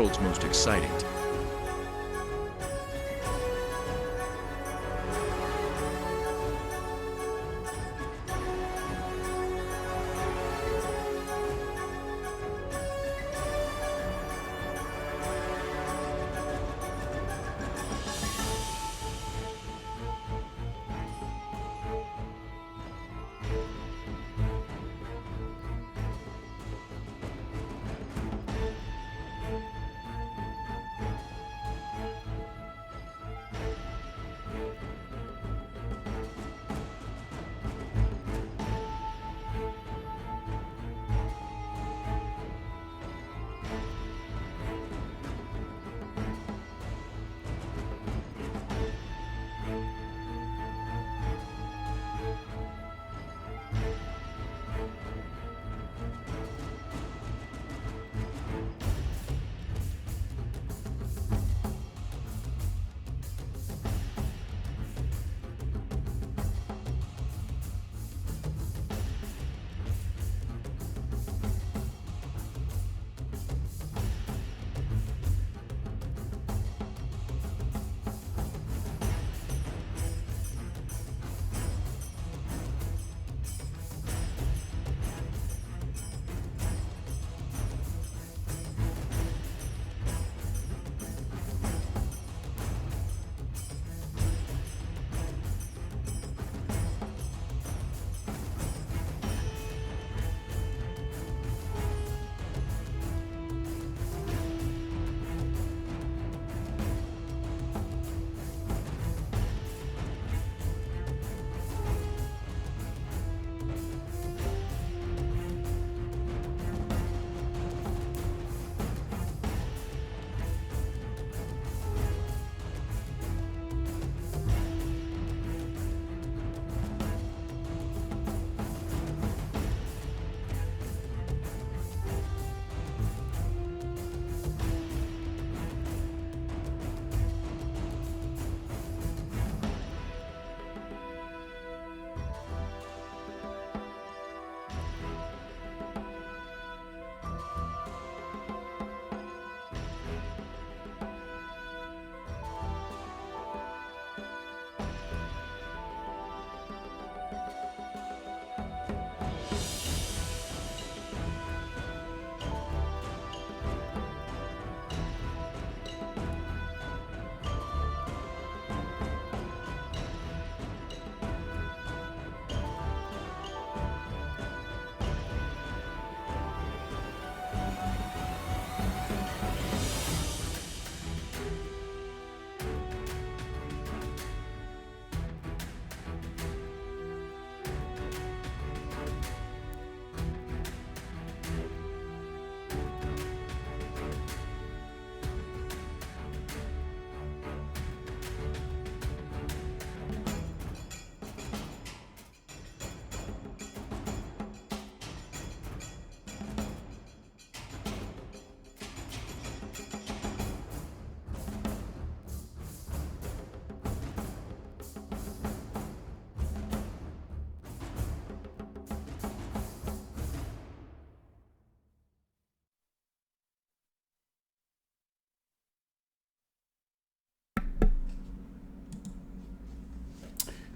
world's most exciting.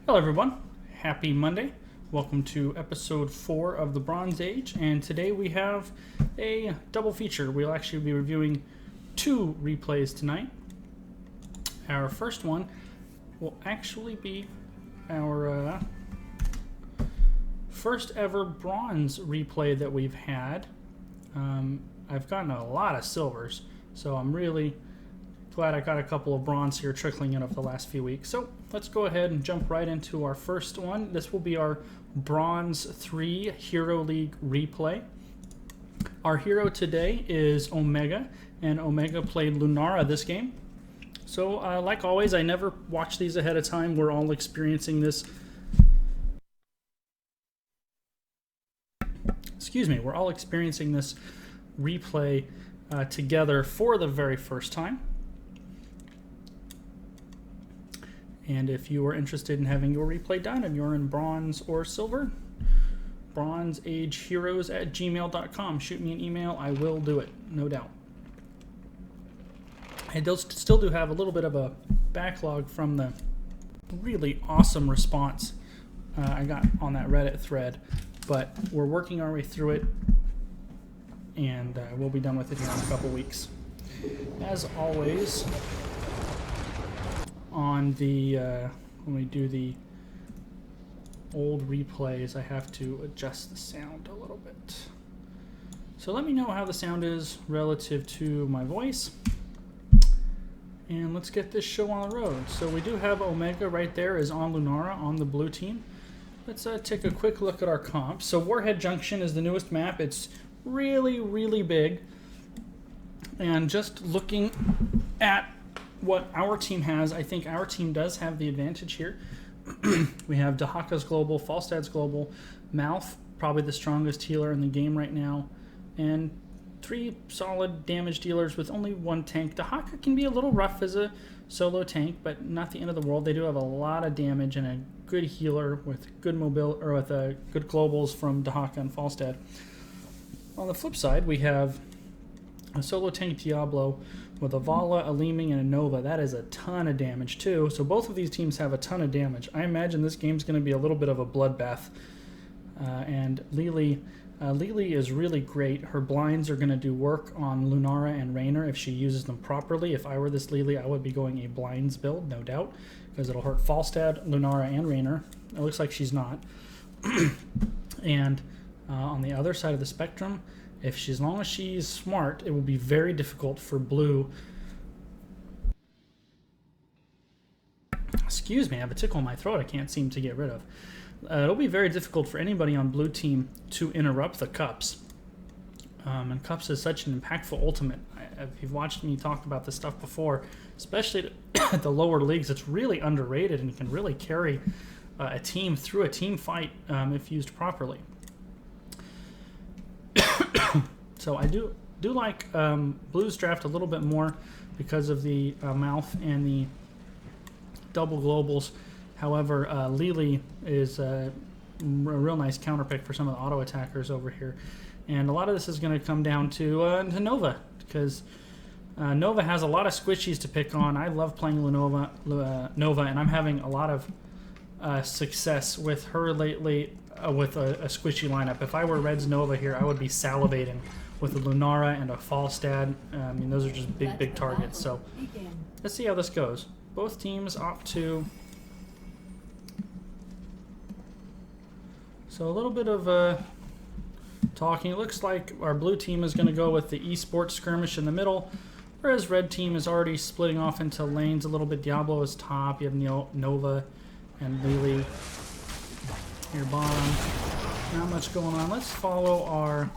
Hello everyone, happy Monday. Welcome to episode 4 of the Bronze Age, and today we have a double feature. We'll actually be reviewing 2 replays tonight. Our first one will actually be our first ever bronze replay that we've had. I've gotten a lot of silvers, so I'm really glad I got a couple of bronze here trickling in over the last few weeks. So let's go ahead and jump right into our first one. This will be our Bronze 3 Hero League replay. Our hero today is Omega, and Omega played Lunara this game. So like always, I never watch these ahead of time. We're all experiencing this. We're all experiencing this replay together for the very first time. And if you are interested in having your replay done and you're in bronze or silver, bronzeageheroes@gmail.com. Shoot me an email. I will do it, no doubt. I still do have a little bit of a backlog from the really awesome response I got on that Reddit thread, but we're working our way through it, and we'll be done with it here in a couple weeks. As always, on the when we do the old replays, I have to adjust the sound a little bit. So let me know how the sound is relative to my voice. And let's get this show on the road. So we do have Omega right there is on Lunara on the blue team. Let's take a quick look at our comps. So Warhead Junction is the newest map. It's really, really big. And just looking at what our team has, I think our team does have the advantage here. We have Dehaka's global, Falstad's global, Mouth, probably the strongest healer in the game right now, and 3 solid damage dealers with only 1 tank. Dehaka can be a little rough as a solo tank, but not the end of the world. They do have a lot of damage and a good healer with good mobility, or with good globals from Dehaka and Falstad. On the flip side, we have a solo tank Diablo with a Vala, a Leeming, and a Nova. That is a ton of damage too. So both of these teams have a ton of damage. I imagine this game's going to be a little bit of a bloodbath. And Lily is really great. Her blinds are going to do work on Lunara and Raynor if she uses them properly. If I were this Lily, I would be going a blinds build, no doubt, because it'll hurt Falstad, Lunara, and Raynor. It looks like she's not. And on the other side of the spectrum, as long as she's smart, it will be very difficult for blue. Excuse me, I have a tickle in my throat I can't seem to get rid of. It'll be very difficult for anybody on blue team to interrupt the Cups. And Cups is such an impactful ultimate. If you've watched me talk about this stuff before, especially at the lower leagues, it's really underrated and can really carry a team through a team fight if used properly. So I do like Blue's draft a little bit more because of the Mouth and the double globals. However, Lily is a real nice counter pick for some of the auto attackers over here. And a lot of this is going to come down to Nova, because Nova has a lot of squishies to pick on. I love playing Nova, and I'm having a lot of success with her lately with a squishy lineup. If I were Red's Nova here, I would be salivating with a Lunara and a Falstad. I mean, those are just big targets. So let's see how this goes. Both teams opt to... So a little bit of talking. It looks like our blue team is going to go with the esports skirmish in the middle, whereas red team is already splitting off into lanes a little bit. Diablo is top. You have Nova and Lily here bottom. Not much going on. Let's follow our...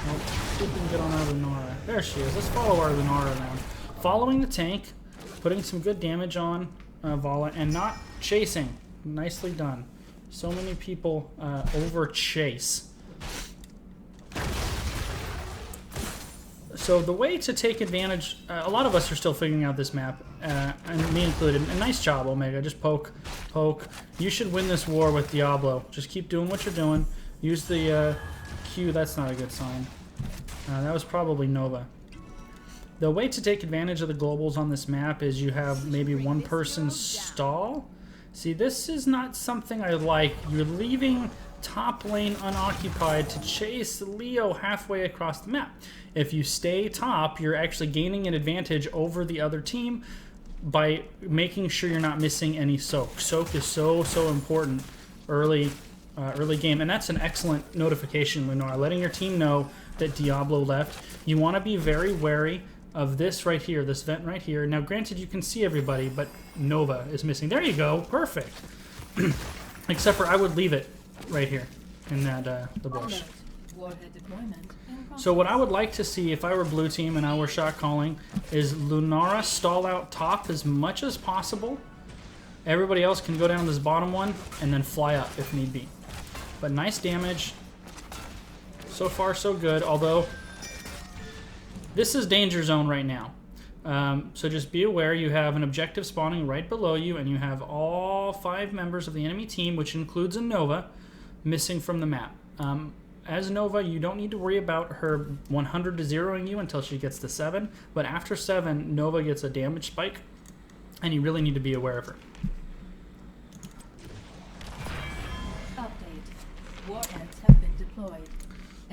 Oh, see if we can get on our Lunara. There she is. Let's follow our Lunara around. Following the tank, putting some good damage on Vala, and not chasing. Nicely done. So many people over chase. So the way to take advantage, a lot of us are still figuring out this map, and me included. And nice job, Omega. Just poke. You should win this war with Diablo. Just keep doing what you're doing. Use the Q. That's not a good sign. That was probably Nova. The way to take advantage of the globals on this map is you have maybe one person stall. See, this is not something I like. You're leaving top lane unoccupied to chase Leo halfway across the map. If you stay top, you're actually gaining an advantage over the other team by making sure you're not missing any soak. Soak is so important early game, and that's an excellent notification, Lenore, letting your team know that Diablo left. You want to be very wary of this right here, this vent right here. Now, granted, you can see everybody, but Nova is missing. There you go, perfect. Except for I would leave it right here in that the bush. So what I would like to see if I were blue team and I were shot calling is Lunara stall out top as much as possible. Everybody else can go down this bottom one and then fly up if need be. But nice damage. So far, so good, although this is danger zone right now. So just be aware you have an objective spawning right below you, and you have all 5 members of the enemy team, which includes a Nova, missing from the map. as Nova, you don't need to worry about her 100 to 0ing you until she gets to 7. But after 7, Nova gets a damage spike, and you really need to be aware of her. Update. Warheads have been deployed.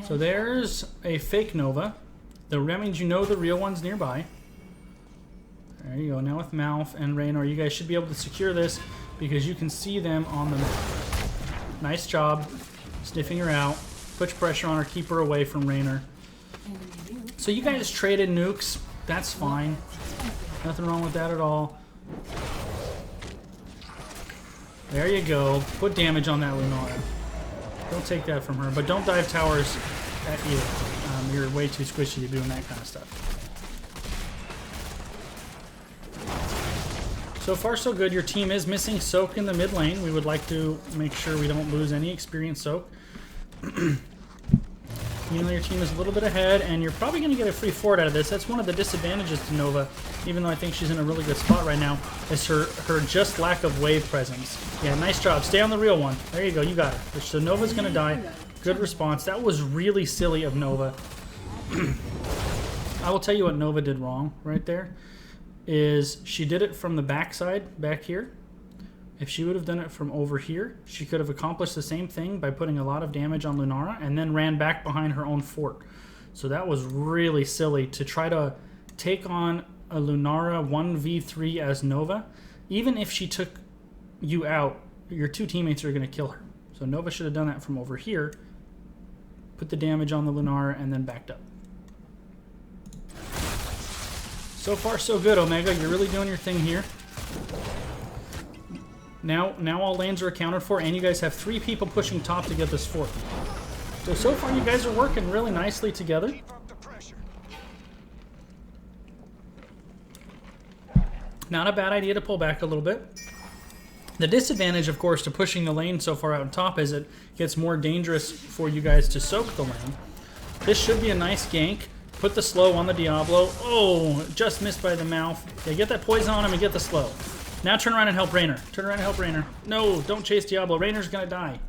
So there's a fake Nova. That means you know the real one's nearby. There you go. Now with Malf and Raynor, you guys should be able to secure this because you can see them on the map. Nice job sniffing her out. Put pressure on her, keep her away from Raynor. So you guys traded nukes. That's fine. Nothing wrong with that at all. There you go. Put damage on that Lunara. Don't take that from her, but don't dive towers at you. You're way too squishy to be doing that kind of stuff. So far, so good. Your team is missing Soak in the mid lane. We would like to make sure we don't lose any experienced Soak. You know your team is a little bit ahead, and you're probably going to get a free fort out of this. That's one of the disadvantages to Nova, even though I think she's in a really good spot right now, is her just lack of wave presence. Yeah, nice job. Stay on the real one. There you go. You got her. So Nova's going to die. Good response. That was really silly of Nova. I will tell you what Nova did wrong right there. Is she did it from the backside, back here. If she would have done it from over here, she could have accomplished the same thing by putting a lot of damage on Lunara and then ran back behind her own fort. So that was really silly to try to take on a Lunara 1v3 as Nova. Even if she took you out, your two teammates are going to kill her. So Nova should have done that from over here, put the damage on the Lunara, and then backed up. So far, so good, Omega. You're really doing your thing here. Now all lanes are accounted for, and you guys have 3 people pushing top to get this fort. So far, you guys are working really nicely together. Not a bad idea to pull back a little bit. The disadvantage, of course, to pushing the lane so far out on top is it gets more dangerous for you guys to soak the lane. This should be a nice gank. Put the slow on the Diablo. Oh, just missed by the mouth. Yeah, get that poison on him and get the slow. Now turn around and help Raynor. Turn around and help Raynor. No, don't chase Diablo. Raynor's gonna die.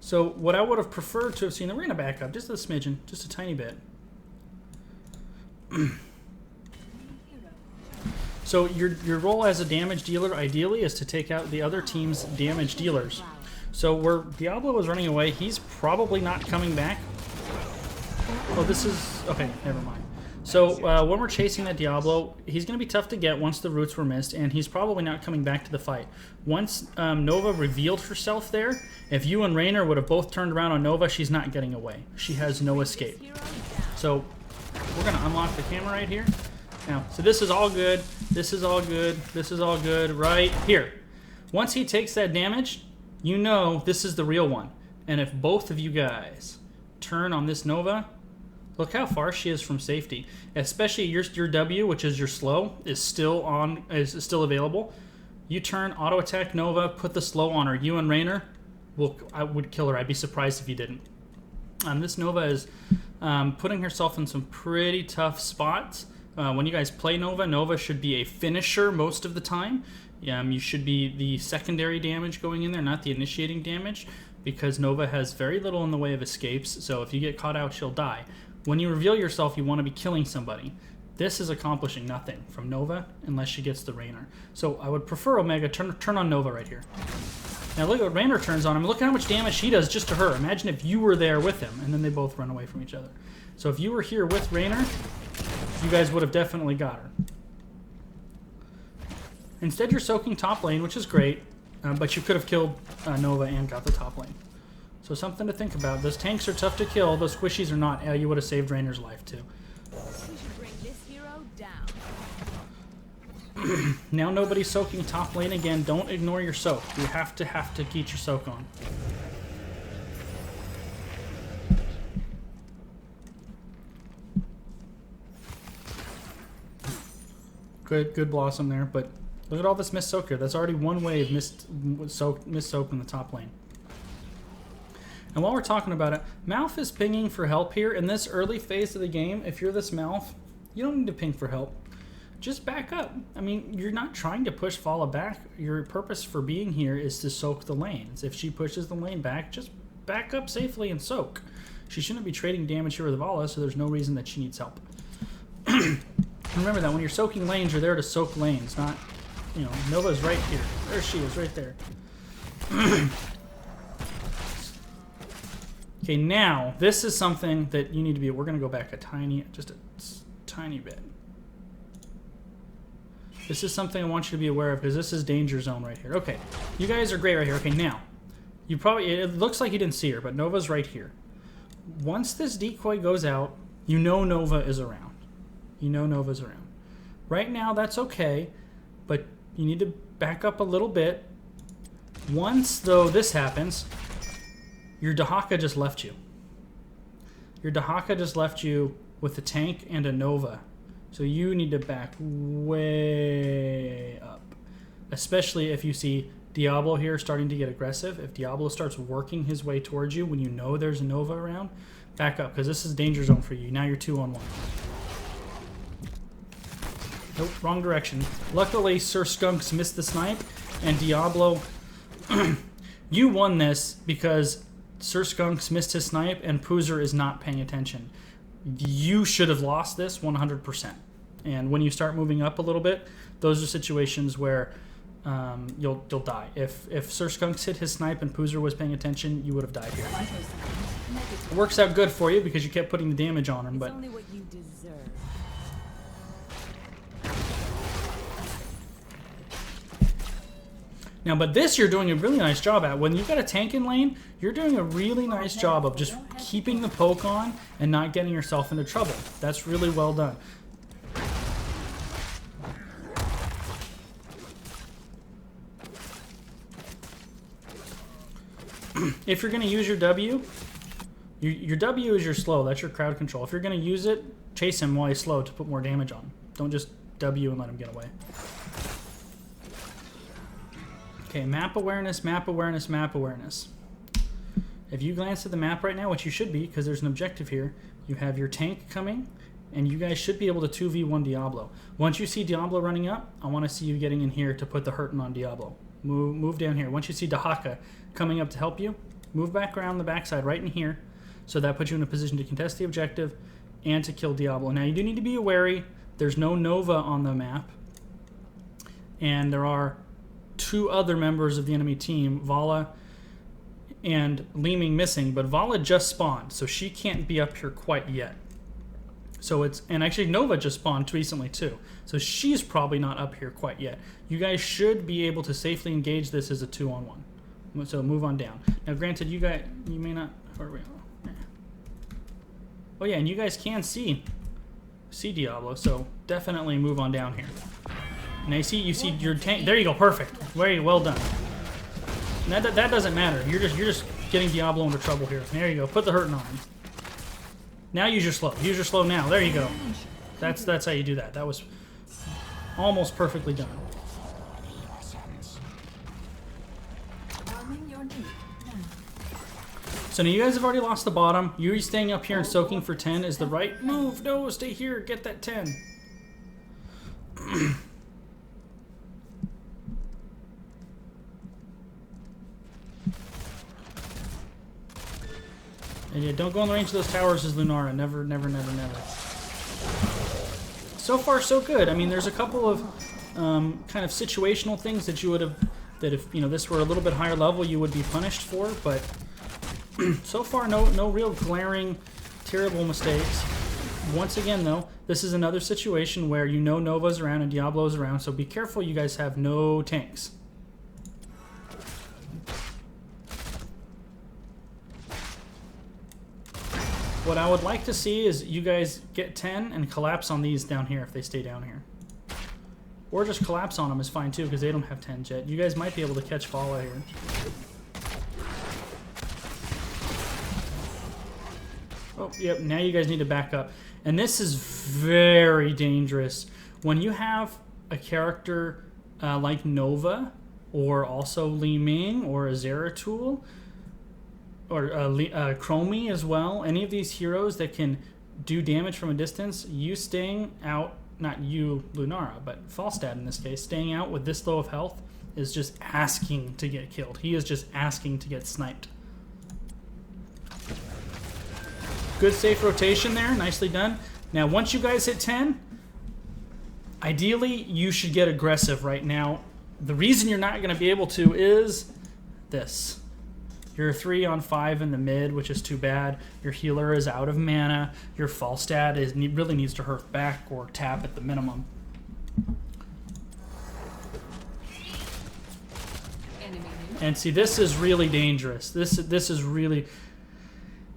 So what I would have preferred to have seen, we're gonna back up just a smidgen, just a tiny bit. So your role as a damage dealer, ideally, is to take out the other team's damage dealers. So where Diablo was running away, he's probably not coming back. Oh, this is... Okay, never mind. So when we're chasing that Diablo, he's going to be tough to get once the roots were missed, and he's probably not coming back to the fight. Once Nova revealed herself there, if you and Raynor would have both turned around on Nova, she's not getting away. She has no escape. So we're going to unlock the camera right here. Now, so this is all good. This is all good. This is all good right here. Once he takes that damage, you know this is the real one. And if both of you guys turn on this Nova, look how far she is from safety. Especially your W, which is your slow, is still available. You turn, auto attack Nova, put the slow on her. You and Raynor, I would kill her. I'd be surprised if you didn't. This Nova is putting herself in some pretty tough spots. When you guys play Nova, Nova should be a finisher most of the time. You should be the secondary damage going in there, not the initiating damage, because Nova has very little in the way of escapes, so if you get caught out, she'll die. When you reveal yourself, you want to be killing somebody. This is accomplishing nothing from Nova unless she gets the Raynor. So I would prefer Omega turn on Nova right here. Now look at what Raynor turns on him. Look at how much damage she does just to her. Imagine if you were there with him, and then they both run away from each other. So if you were here with Raynor, you guys would have definitely got her. Instead, you're soaking top lane, which is great, but you could have killed Nova and got the top lane. So something to think about. Those tanks are tough to kill. Those squishies are not. You would have saved Raynor's life, too. We should bring this hero down. Now nobody's soaking top lane again. Don't ignore your soak. You have to get your soak on. Good Blossom there, but look at all this missed soak here. That's already one wave missed soak in the top lane. And while we're talking about it, Malf is pinging for help here. In this early phase of the game, if you're this Malf, you don't need to ping for help. just back up. I mean, you're not trying to push Vala back. Your purpose for being here is to soak the lanes. If she pushes the lane back, just back up safely and soak. She shouldn't be trading damage here with Vala, so there's no reason that she needs help. Remember that when you're soaking lanes, you're there to soak lanes, not, you know, Nova's right here. There she is, right there. Okay, now, this is something that you need to be, we're going to go back just a tiny bit. This is something I want you to be aware of, because this is danger zone right here. Okay, you guys are great right here. Okay, now, it looks like you didn't see her, but Nova's right here. Once this decoy goes out, you know Nova is around. You know Nova's around. Right now, that's okay, but you need to back up a little bit. Once, though, this happens, your Dahaka just left you. Your Dahaka just left you with a tank and a Nova. So you need to back way up. Especially if you see Diablo here starting to get aggressive. If Diablo starts working his way towards you when you know there's a Nova around, back up, because this is danger zone for you. Now you're 2-on-1. Nope, wrong direction. Luckily, Sir Skunks missed the snipe, and Diablo... You won this because Sir Skunks missed his snipe, and Poozer is not paying attention. You should have lost this 100%. And when you start moving up a little bit, those are situations where you'll die. If Sir Skunks hit his snipe and Poozer was paying attention, you would have died here. It works out good for you because you kept putting the damage on him, but... Only what you deserve. Now, but this you're doing a really nice job at. When you've got a tank in lane, you're doing a really nice job of just keeping the poke on and not getting yourself into trouble. That's really well done. If you're going to use your W, your W is your slow. That's your crowd control. If you're going to use it, chase him while he's slow to put more damage on him. Don't just W and let him get away. Okay, map awareness, map awareness, map awareness. If you glance at the map right now, which you should be, because there's an objective here, you have your tank coming, and you guys should be able to 2v1 Diablo. Once you see Diablo running up, I want to see you getting in here to put the hurting on Diablo. Move down here. Once you see Dahaka coming up to help you, move back around the backside right in here, so that puts you in a position to contest the objective and to kill Diablo. Now, you do need to be wary. There's no Nova on the map, and there are 2 other members of the enemy team, Vala and Leeming, missing, but Vala just spawned, so she can't be up here quite yet. So it's, and actually Nova just spawned recently too, so she's probably not up here quite yet. You guys should be able to safely engage this as a 2-on-1. So move on down. Now, granted, you may not. Oh yeah, and you guys can see Diablo, so definitely move on down here. Now you see your tank. There you go, perfect. Very well done. And that doesn't matter. You're just getting Diablo into trouble here. There you go. Put the hurting on him. Now use your slow. Use your slow now. There you go. That's how you do that. That was almost perfectly done. So now you guys have already lost the bottom. You staying up here and soaking for 10 is the right move. No, stay here. Get that 10. And yeah, don't go in the range of those towers as Lunara. Never, never, never, never. So far, so good. I mean, there's a couple of kind of situational things that you would have, that if this were a little bit higher level, you would be punished for. But so far, no real glaring, terrible mistakes. Once again, though, this is another situation where Nova's around and Diablo's around, so be careful. You guys have no tanks. What I would like to see is you guys get 10 and collapse on these down here if they stay down here. Or just collapse on them is fine too, because they don't have 10 yet. You guys might be able to catch Vala here. Oh, yep, now you guys need to back up. And this is very dangerous. When you have a character like Nova, or also Li Ming, or a Zeratul, or Chromie as well, any of these heroes that can do damage from a distance, you staying out not you, Lunara, but Falstad in this case, staying out with this low of health is just asking to get killed. He is just asking to get sniped. Good safe rotation there, nicely done. Now once you guys hit 10, ideally you should get aggressive right now. The reason you're not going to be able to is this. You're 3 on 5 in the mid, which is too bad. Your healer is out of mana. Your Falstad really needs to hearth back or tap at the minimum. And see, this is really dangerous. This is really...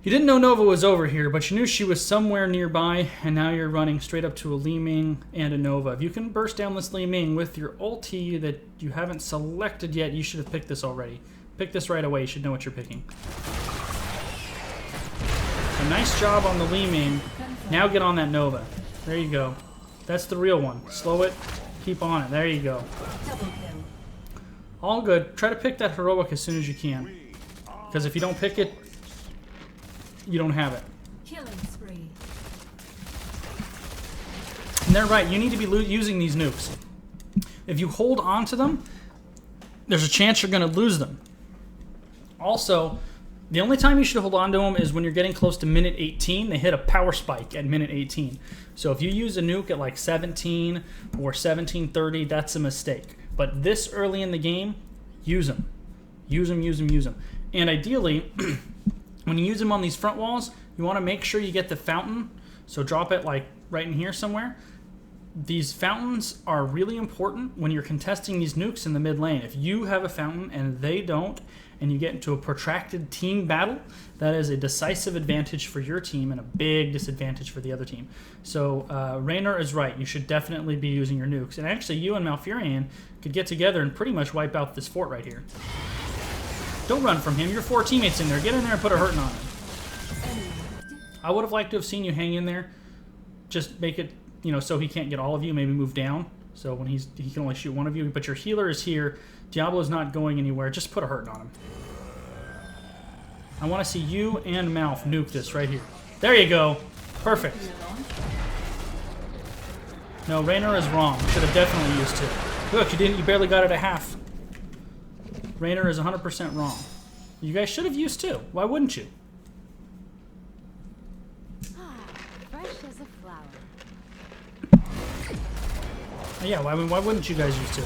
You didn't know Nova was over here, but you knew she was somewhere nearby, and now you're running straight up to a Li Ming and a Nova. If you can burst down this Li Ming with your ulti that you haven't selected yet, you should have picked this already. Pick this right away. You should know what you're picking. A nice job on the Li Ming. Now get on that Nova. There you go. That's the real one. Slow it. Keep on it. There you go. All good. Try to pick that heroic as soon as you can. Because if you don't pick it, you don't have it. Killing spree. And they're right. You need to be using these nukes. If you hold on to them, there's a chance you're going to lose them. Also, the only time you should hold on to them is when you're getting close to minute 18. They hit a power spike at minute 18. So if you use a nuke at like 17 or 17:30, that's a mistake. But this early in the game, use them. Use them, use them, use them. And ideally, when you use them on these front walls, you want to make sure you get the fountain. So drop it like right in here somewhere. These fountains are really important when you're contesting these nukes in the mid lane. If you have a fountain and they don't, and you get into a protracted team battle, that is a decisive advantage for your team and a big disadvantage for the other team. So Raynor is right. You should definitely be using your nukes. And actually, you and Malfurion could get together and pretty much wipe out this fort right here. Don't run from him. Your 4 teammates in there. Get in there and put a hurting on him. I would have liked to have seen you hang in there. Just make it, you know, so he can't get all of you. Maybe move down. So when he can only shoot one of you. But your healer is here. Diablo's not going anywhere. Just put a hurting on him. I want to see you and Malf nuke this right here. There you go. Perfect. No, Raynor is wrong. Should have definitely used 2. Look, you didn't. You barely got it at half. Raynor is 100% wrong. You guys should have used 2. Why wouldn't you? Fresh as a flower. Yeah, why wouldn't you guys use 2?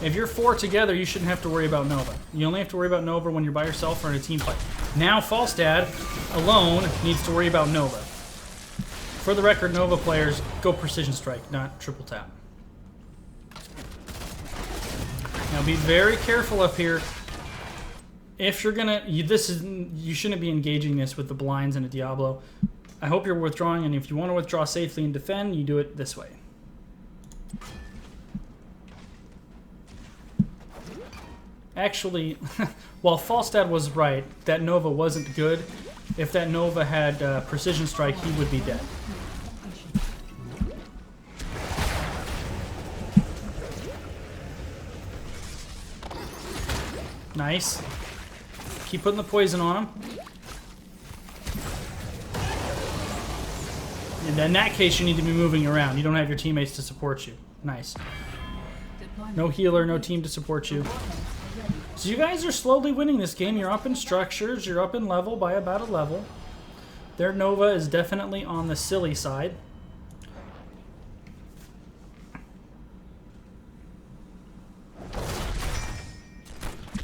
If you're 4 together, you shouldn't have to worry about Nova. You only have to worry about Nova when you're by yourself or in a team fight. Now Falstad alone needs to worry about Nova. For the record, Nova players go Precision Strike, not triple tap. Now be very careful up here. If you're gonna, you shouldn't be engaging this with the blinds and a Diablo. I hope you're withdrawing, and if you want to withdraw safely and defend, you do it this way. Actually, while Falstad was right, that Nova wasn't good. If that Nova had Precision Strike, he would be dead. Nice. Keep putting the poison on him. And in that case, you need to be moving around. You don't have your teammates to support you. Nice. No healer, no team to support you. So you guys are slowly winning this game. You're up in structures. You're up in level by about a level. Their Nova is definitely on the silly side.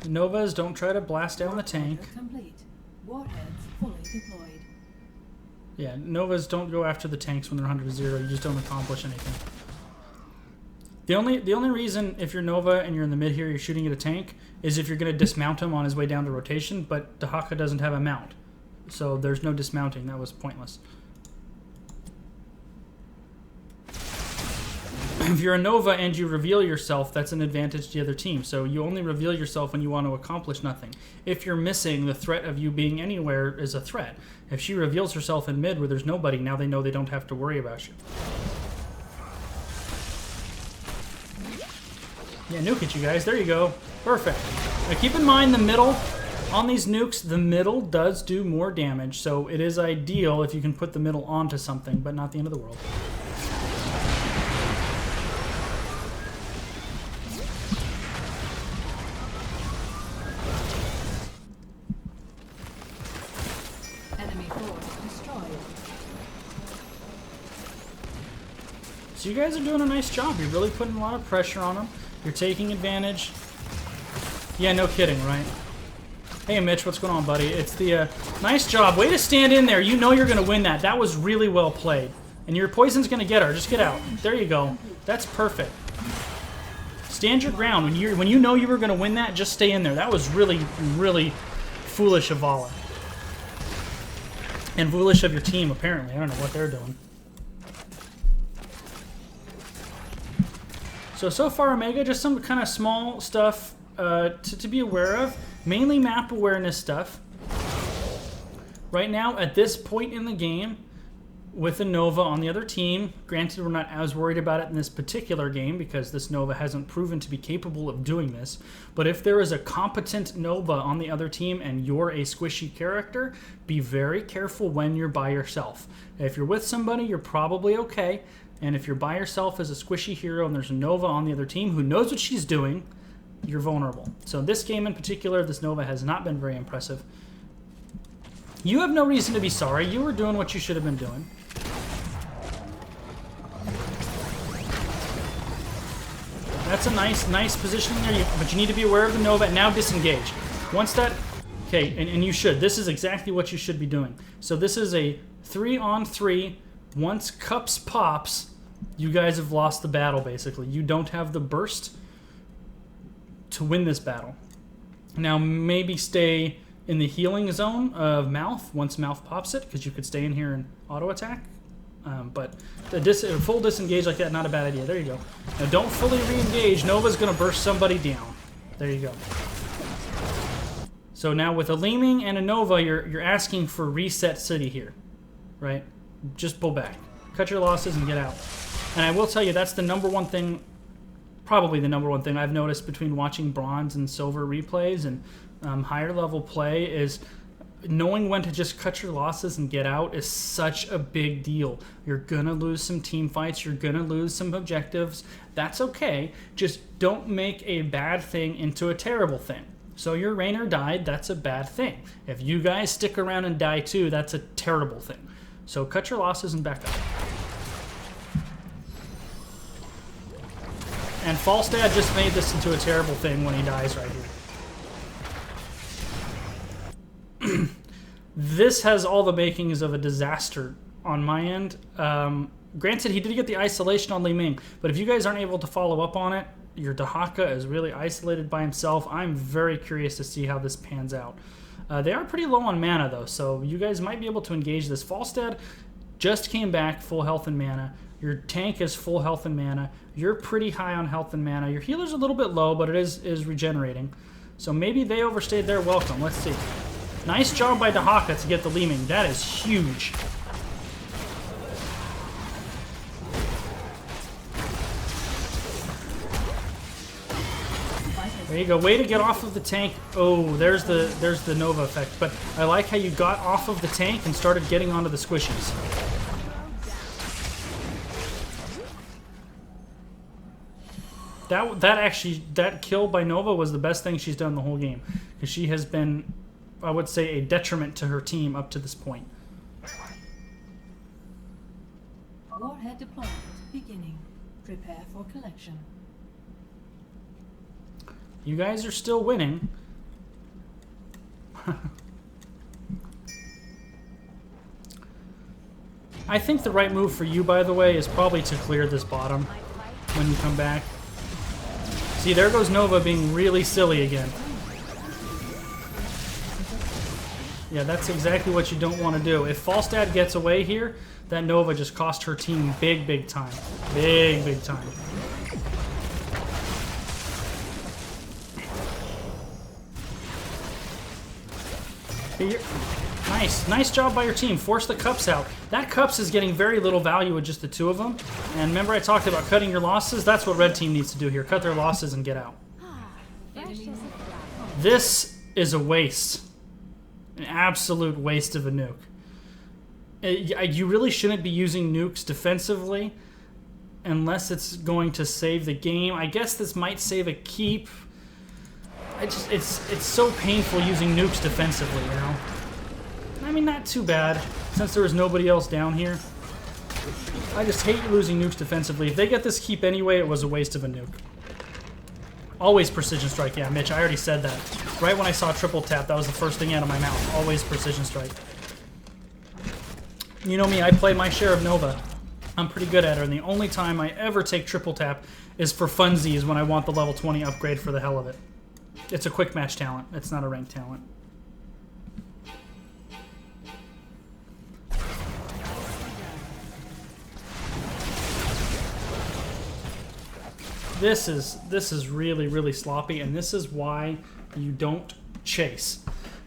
Novas, don't try to blast down the tank. Complete. Warheads fully deployed. Yeah, Novas don't go after the tanks when they're 100 to 0. You just don't accomplish anything. The only reason if you're Nova and you're in the mid here, you're shooting at a tank, is if you're going to dismount him on his way down to rotation, but Dehaka doesn't have a mount. So there's no dismounting. That was pointless. If you're a Nova and you reveal yourself, that's an advantage to the other team. So you only reveal yourself when you want to accomplish nothing. If you're missing, the threat of you being anywhere is a threat. If she reveals herself in mid where there's nobody, now they know they don't have to worry about you. Yeah, nuke it, you guys. There you go. Perfect. Now keep in mind the middle On these nukes, the middle does do more damage, so it is ideal if you can put the middle onto something, but not the end of the world. Enemy force destroyed. So you guys are doing a nice job. You're really putting a lot of pressure on them. You're taking advantage. Yeah, no kidding, right? Hey, Mitch, what's going on, buddy? It's the, nice job. Way to stand in there. You know you're going to win that. That was really well played. And your poison's going to get her. Just get out. There you go. That's perfect. Stand your ground. When you know you were going to win that, just stay in there. That was really, really foolish of Vala. And foolish of your team, apparently. I don't know what they're doing. So far, Omega, just some kind of small stuff to be aware of. Mainly map awareness stuff. Right now, at this point in the game, with a Nova on the other team, granted we're not as worried about it in this particular game because this Nova hasn't proven to be capable of doing this, but if there is a competent Nova on the other team and you're a squishy character, be very careful when you're by yourself. If you're with somebody, you're probably okay, and if you're by yourself as a squishy hero and there's a Nova on the other team who knows what she's doing, you're vulnerable. So this game in particular, this Nova has not been very impressive. You have no reason to be sorry. You were doing what you should have been doing. That's a nice position there, but you need to be aware of the Nova and now disengage. Once that... Okay, and you should. This is exactly what you should be doing. So this is a 3-on-3. Once Cups pops, you guys have lost the battle, basically. You don't have the burst to win this battle. Now, maybe stay in the healing zone of Mouth once Mouth pops it, because you could stay in here and auto-attack. But the full disengage like that, not a bad idea. There you go. Now, don't fully re-engage. Nova's going to burst somebody down. There you go. So now with a Leeming and a Nova, you're asking for reset city here, right? Just pull back. Cut your losses and get out. And I will tell you, that's the number one thing, probably the number one thing I've noticed between watching bronze and silver replays and higher level play is knowing when to just cut your losses and get out is such a big deal. You're gonna lose some team fights, you're gonna lose some objectives. That's okay. Just don't make a bad thing into a terrible thing. So your Raynor died, that's a bad thing. If you guys stick around and die too, that's a terrible thing. So cut your losses and back up. And Falstad just made this into a terrible thing when he dies right here. This has all the makings of a disaster on my end. Granted, he did get the isolation on Li Ming, but if you guys aren't able to follow up on it, your Dahaka is really isolated by himself. I'm very curious to see how this pans out. They are pretty low on mana, though, so you guys might be able to engage this. Falstad just came back full health and mana. Your tank is full health and mana. You're pretty high on health and mana. Your healer's a little bit low, but it is regenerating. So maybe they overstayed their welcome. Let's see. Nice job by Dahaka to get the Leeming. That is huge. There you go. Way to get off of the tank. Oh, there's the Nova effect. But I like how you got off of the tank and started getting onto the squishies. That kill by Nova was the best thing she's done the whole game. Because she has been, I would say, a detriment to her team up to this point. Warhead deployment beginning. Prepare for collection. You guys are still winning. I think the right move for you, by the way, is probably to clear this bottom when you come back. See, there goes Nova being really silly again. Yeah, that's exactly what you don't want to do. If Falstad gets away here, that Nova just cost her team big time. Big time. Nice job by your team. Force the Cups out. That Cups is getting very little value with just the two of them. And remember I talked about cutting your losses? That's what red team needs to do here. Cut their losses and get out. This is a waste. An absolute waste of a nuke. You really shouldn't be using nukes defensively unless it's going to save the game. I guess this might save a keep. It's so painful using nukes defensively, you know? I mean, not too bad, since there was nobody else down here. I just hate losing nukes defensively. If they get this keep anyway, it was a waste of a nuke. Always precision strike. Yeah, Mitch, I already said that. Right when I saw triple tap, that was the first thing out of my mouth. Always precision strike. You know me, I play my share of Nova. I'm pretty good at it, and the only time I ever take triple tap is for funsies when I want the level 20 upgrade for the hell of it. It's a quick match talent. It's not a ranked talent. This is really, really sloppy, and this is why you don't chase.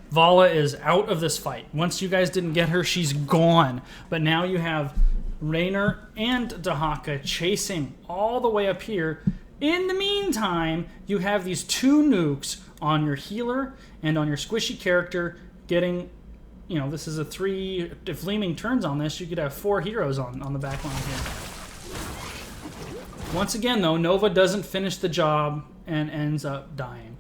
Vala is out of this fight. Once you guys didn't get her, she's gone. But now you have Raynor and Dahaka chasing all the way up here. In the meantime, you have these two nukes on your healer and on your squishy character getting, you know, this is a 3, if Leeming turns on this, you could have 4 heroes on the back line here. Once again, though, Nova doesn't finish the job and ends up dying.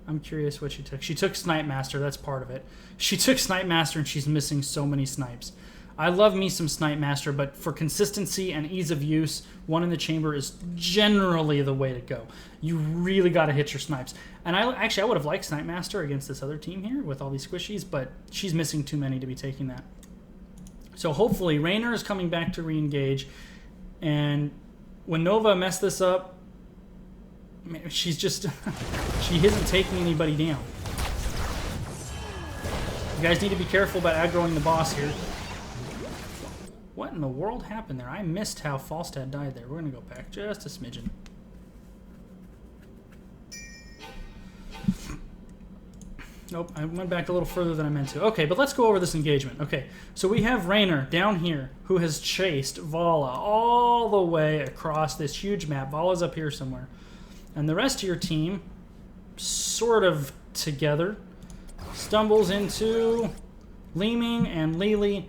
I'm curious what she took. She took Snipe Master, that's part of it. She took Snipe Master and she's missing so many snipes. I love me some Snipe Master, but for consistency and ease of use, one in the chamber is generally the way to go. You really got to hit your snipes. And I would have liked Snipe Master against this other team here with all these squishies, but she's missing too many to be taking that. So hopefully Raynor is coming back to re-engage, and when Nova messed this up, she's just she isn't taking anybody down. You guys need to be careful about aggroing the boss here. What in the world happened there? I missed how Falstad died there. We're going to go back just a smidgen. Nope, I went back a little further than I meant to. Okay, but let's go over this engagement. Okay, so we have Raynor down here who has chased Vala all the way across this huge map. Vala's up here somewhere. And the rest of your team, sort of together, stumbles into Leeming and Lily.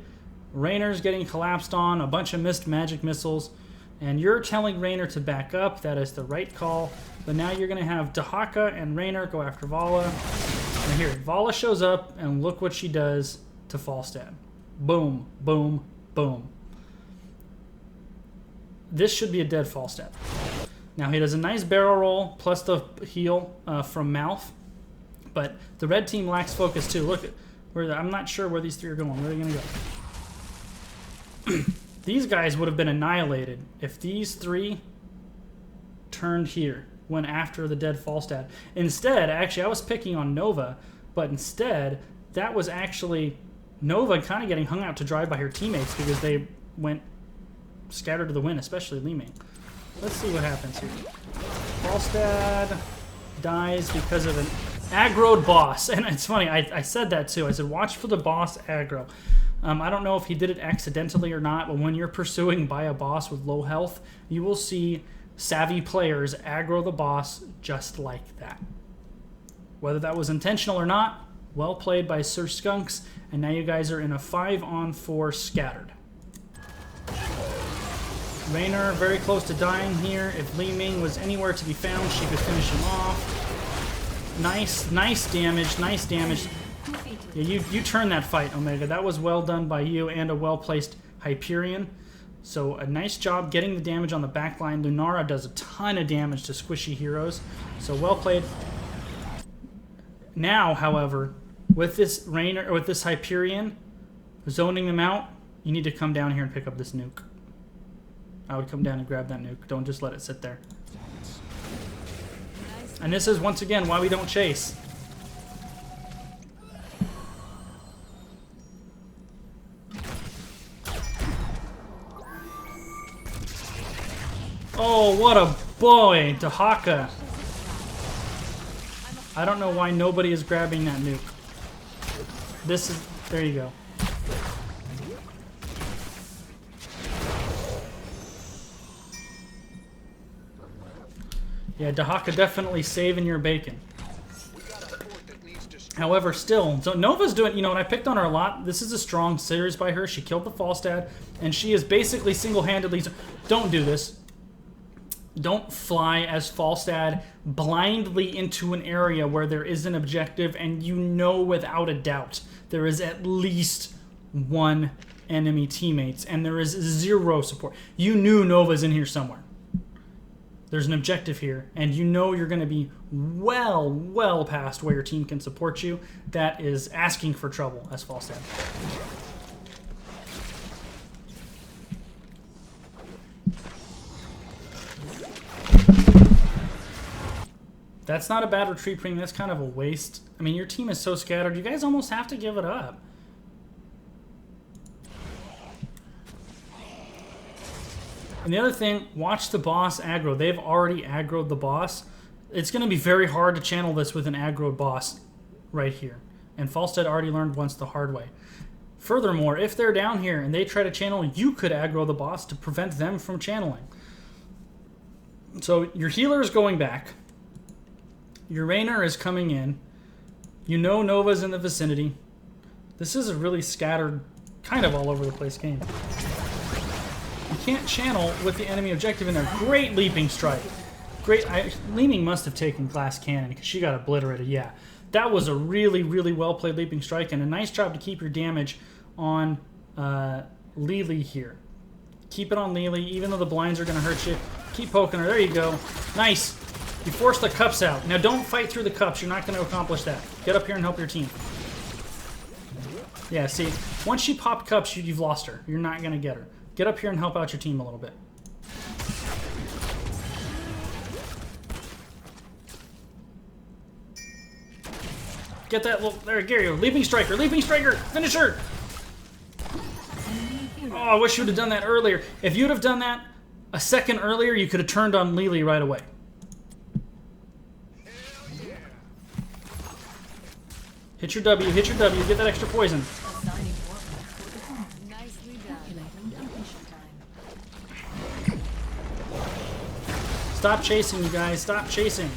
Raynor's getting collapsed on, a bunch of missed magic missiles, and you're telling Raynor to back up. That is the right call. But now you're going to have Dahaka and Raynor go after Vala. And here, Vala shows up, and look what she does to Falstad. Boom, boom, boom. This should be a dead Falstad. Now he does a nice barrel roll, plus the heal from Mouth. But the red team lacks focus too. Look, I'm not sure where these three are going. Where are they going to go? These guys would have been annihilated if these three turned here, went after the dead Falstad. Instead, actually, I was picking on Nova, but instead, that was actually Nova kind of getting hung out to dry by her teammates because they went scattered to the wind, especially Leeming. Let's see what happens here. Falstad dies because of an aggroed boss. And it's funny, I said that too. I said, watch for the boss aggro. I don't know if he did it accidentally or not, but when you're pursuing by a boss with low health, you will see savvy players aggro the boss just like that. Whether that was intentional or not, well played by Sir Skunks, and now you guys are in a 5-on-4 scattered. Raynor very close to dying here. If Leeming was anywhere to be found, she could finish him off. Nice damage, nice damage. Yeah, you turned that fight, Omega. That was well done by you and a well-placed Hyperion. So a nice job getting the damage on the backline. Lunara does a ton of damage to squishy heroes. So well played. Now, however, with this Raynor or with this Hyperion zoning them out, you need to come down here and pick up this nuke. I would come down and grab that nuke. Don't just let it sit there. And this is once again why we don't chase. Oh, what a boy, Dahaka. I don't know why nobody is grabbing that nuke. This is, there you go. Yeah, Dahaka definitely saving your bacon. We got a port that leads to However, still, so Nova's doing, you know, and I picked on her a lot. This is a strong series by her. She killed the Falstad, and she is basically single-handedly... Don't do this. Don't fly as Falstad blindly into an area where there is an objective, and you know without a doubt there is at least one enemy teammates, and there is zero support. You knew Nova's in here somewhere. There's an objective here, and you know you're going to be well past where your team can support you. That is asking for trouble, as Falstad. That's not a bad retreat premium. That's kind of a waste. I mean, your team is so scattered. You guys almost have to give it up. And the other thing, watch the boss aggro. They've already aggroed the boss. It's going to be very hard to channel this with an aggroed boss right here. And Falstad already learned once the hard way. Furthermore, if they're down here and they try to channel, you could aggro the boss to prevent them from channeling. So your healer is going back. Your Raynor is coming in. You know Nova's in the vicinity. This is a really scattered, kind of all over the place game. You can't channel with the enemy objective in there. Great leaping strike. Great. Leeming must have taken glass cannon because she got obliterated. Yeah, that was a really well played leaping strike, and a nice job to keep your damage on Lily here. Keep it on Lily, even though the blinds are going to hurt you. Keep poking her. There you go. Nice. You force the cups out. Now don't fight through the cups. You're not going to accomplish that. Get up here and help your team. Yeah, see, once she popped cups, you've lost her. You're not going to get her. Get up here and help out your team a little bit. Get that little... There, Gary, leaping striker, finish her! Oh, I wish you would have done that earlier. If you'd have done that a second earlier, you could have turned on Lily right away. Hit your W, get that extra poison. Stop chasing, you guys. Stop chasing.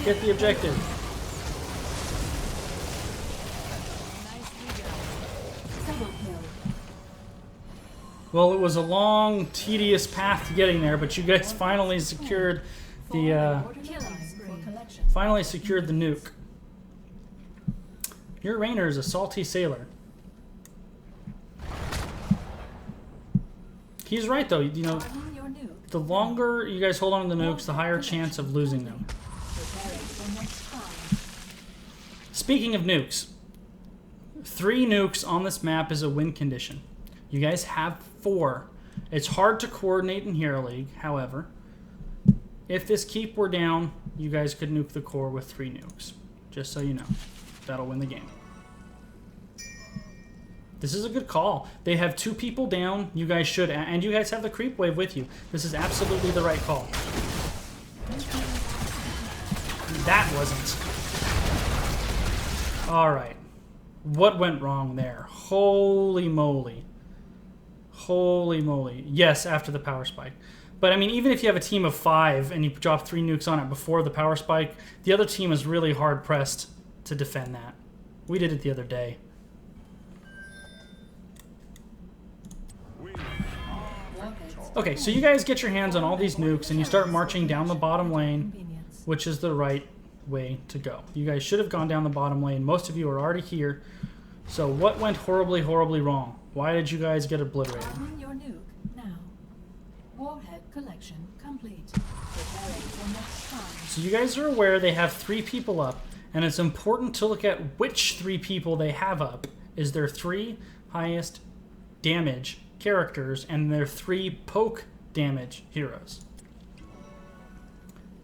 Get the objective. Well, it was a long, tedious path to getting there, but you guys finally secured the nuke. Your Raynor is a salty sailor. He's right, though. You know, the longer you guys hold on to the nukes, the higher chance of losing them. Speaking of nukes, 3 nukes on this map is a win condition. You guys have 4. It's hard to coordinate in Hero League, however. If this keep were down, you guys could nuke the core with 3 nukes. Just so you know. That'll win the game. This is a good call. They have 2 people down. You guys should, and you guys have the creep wave with you. This is absolutely the right call. That wasn't. All right. What went wrong there? Holy moly. Holy moly. Yes, after the power spike. But I mean, even if you have a team of 5 and you drop 3 nukes on it before the power spike, the other team is really hard pressed to defend that. We did it the other day. Okay, so you guys get your hands on all these nukes and you start marching down the bottom lane, which is the right way to go. You guys should have gone down the bottom lane. Most of you are already here. So what went horribly wrong? Why did you guys get obliterated? Your nuke now. Warhead collection complete. Preparing for next time. So you guys are aware they have 3 people up, and it's important to look at which 3 people they have up. Is their 3 highest damage characters and their 3 poke damage heroes.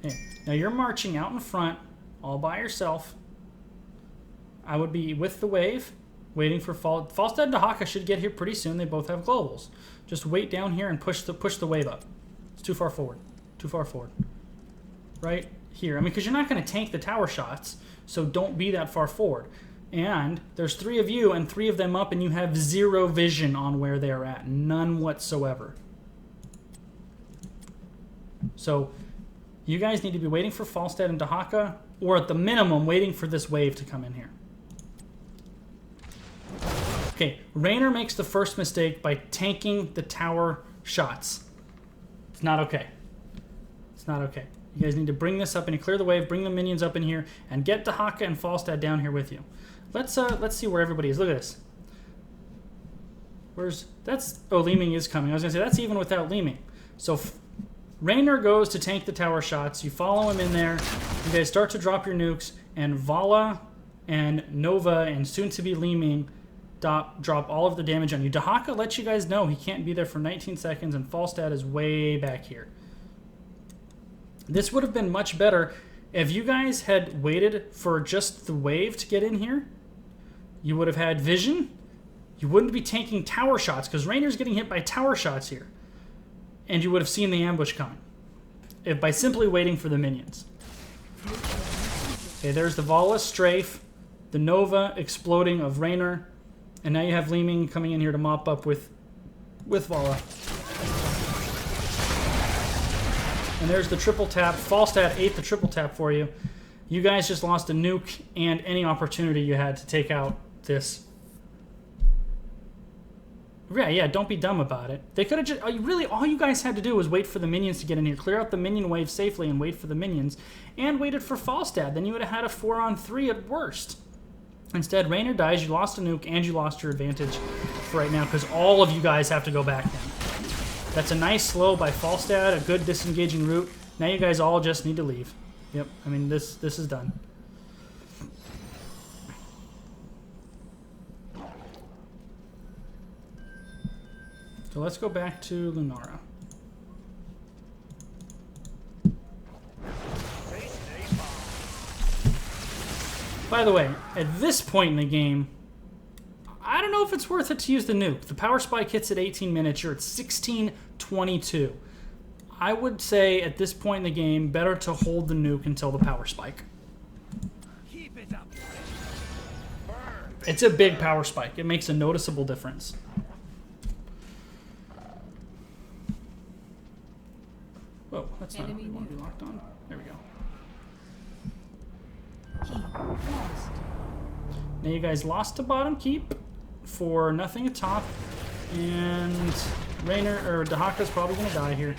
Okay. Now you're marching out in front all by yourself. I would be with the wave, waiting for Falstad and Dahaka should get here pretty soon. They both have globals. Just wait down here and push the wave up. It's too far forward. Too far forward. Right here. I mean, because you're not going to tank the tower shots, so don't be that far forward. And there's 3 of you and 3 of them up, and you have 0 vision on where they are at. None whatsoever. So you guys need to be waiting for Falstad and Dahaka, or at the minimum, waiting for this wave to come in here. Okay, Raynor makes the first mistake by tanking the tower shots. It's not okay. It's not okay. You guys need to bring this up and clear the wave, bring the minions up in here, and get Dahaka and Falstad down here with you. Let's see where everybody is. Look at this. Oh, Leeming is coming. I was going to say, that's even without Leeming. So Raynor goes to tank the tower shots. You follow him in there. You guys start to drop your nukes, and Vala and Nova and soon-to-be Leeming drop all of the damage on you. Dahaka lets you guys know he can't be there for 19 seconds, and Falstad is way back here. This would have been much better if you guys had waited for just the wave to get in here. You would have had vision. You wouldn't be tanking tower shots because Raynor's getting hit by tower shots here. And you would have seen the ambush coming by simply waiting for the minions. Okay, there's the Vala strafe, the Nova exploding of Raynor, and now you have Leeming coming in here to mop up with Vala. And there's the triple tap. Falstad ate the triple tap for you. You guys just lost a nuke and any opportunity you had to take out this. Yeah, don't be dumb about it. They could have just... Really, all you guys had to do was wait for the minions to get in here, clear out the minion wave safely and wait for the minions, and waited for Falstad. Then you would have had a 4-on-3 at worst. Instead, Raynor dies, you lost a nuke, and you lost your advantage for right now because all of you guys have to go back then. That's a nice slow by Falstad, a good disengaging route. Now you guys all just need to leave. Yep, I mean, this is done. So let's go back to Lunara. By the way, at this point in the game, I don't know if it's worth it to use the nuke. The power spike hits at 18 minutes. You're at 16:22. I would say at this point in the game, better to hold the nuke until the power spike. Keep it up. It's a big power spike. It makes a noticeable difference. Whoa, that's not what we want to be locked on. There we go. Keep lost. Now you guys lost to bottom keep for nothing at top, and Raynor or Dahaka's probably going to die here.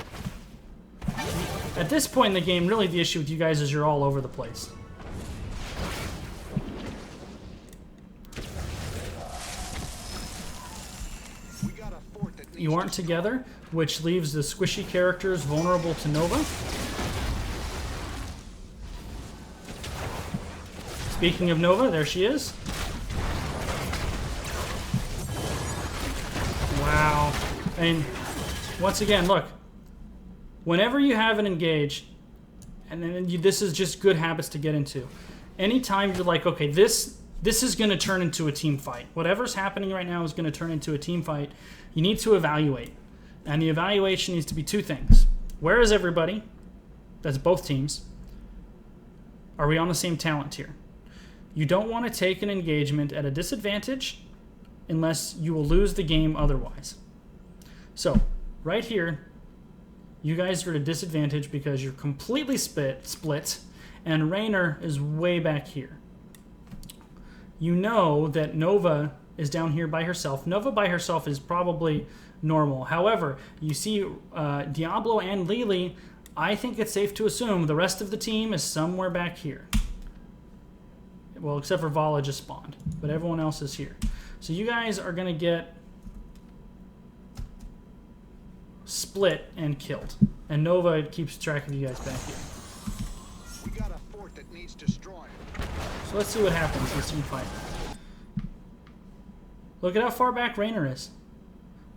At this point in the game, really the issue with you guys is you're all over the place. You aren't together, which leaves the squishy characters vulnerable to Nova. Speaking of Nova, there she is. Wow. And once again, look. Whenever you have an engage, and then this is just good habits to get into. Anytime you're like, okay, this is going to turn into a team fight. Whatever's happening right now is going to turn into a team fight. You need to evaluate. And the evaluation needs to be two things. Where is everybody? That's both teams. Are we on the same talent tier? You don't want to take an engagement at a disadvantage unless you will lose the game otherwise. So, right here, you guys are at a disadvantage because you're completely split, and Raynor is way back here. You know that Nova is down here by herself. Nova by herself is probably normal. However, you see Diablo and Lily, I think it's safe to assume the rest of the team is somewhere back here. Well, except for Vala just spawned, but everyone else is here. So you guys are going to get split and killed. And Nova keeps track of you guys back here. We got a fort that needs destroying. So let's see what happens in this team fight. Look at how far back Raynor is.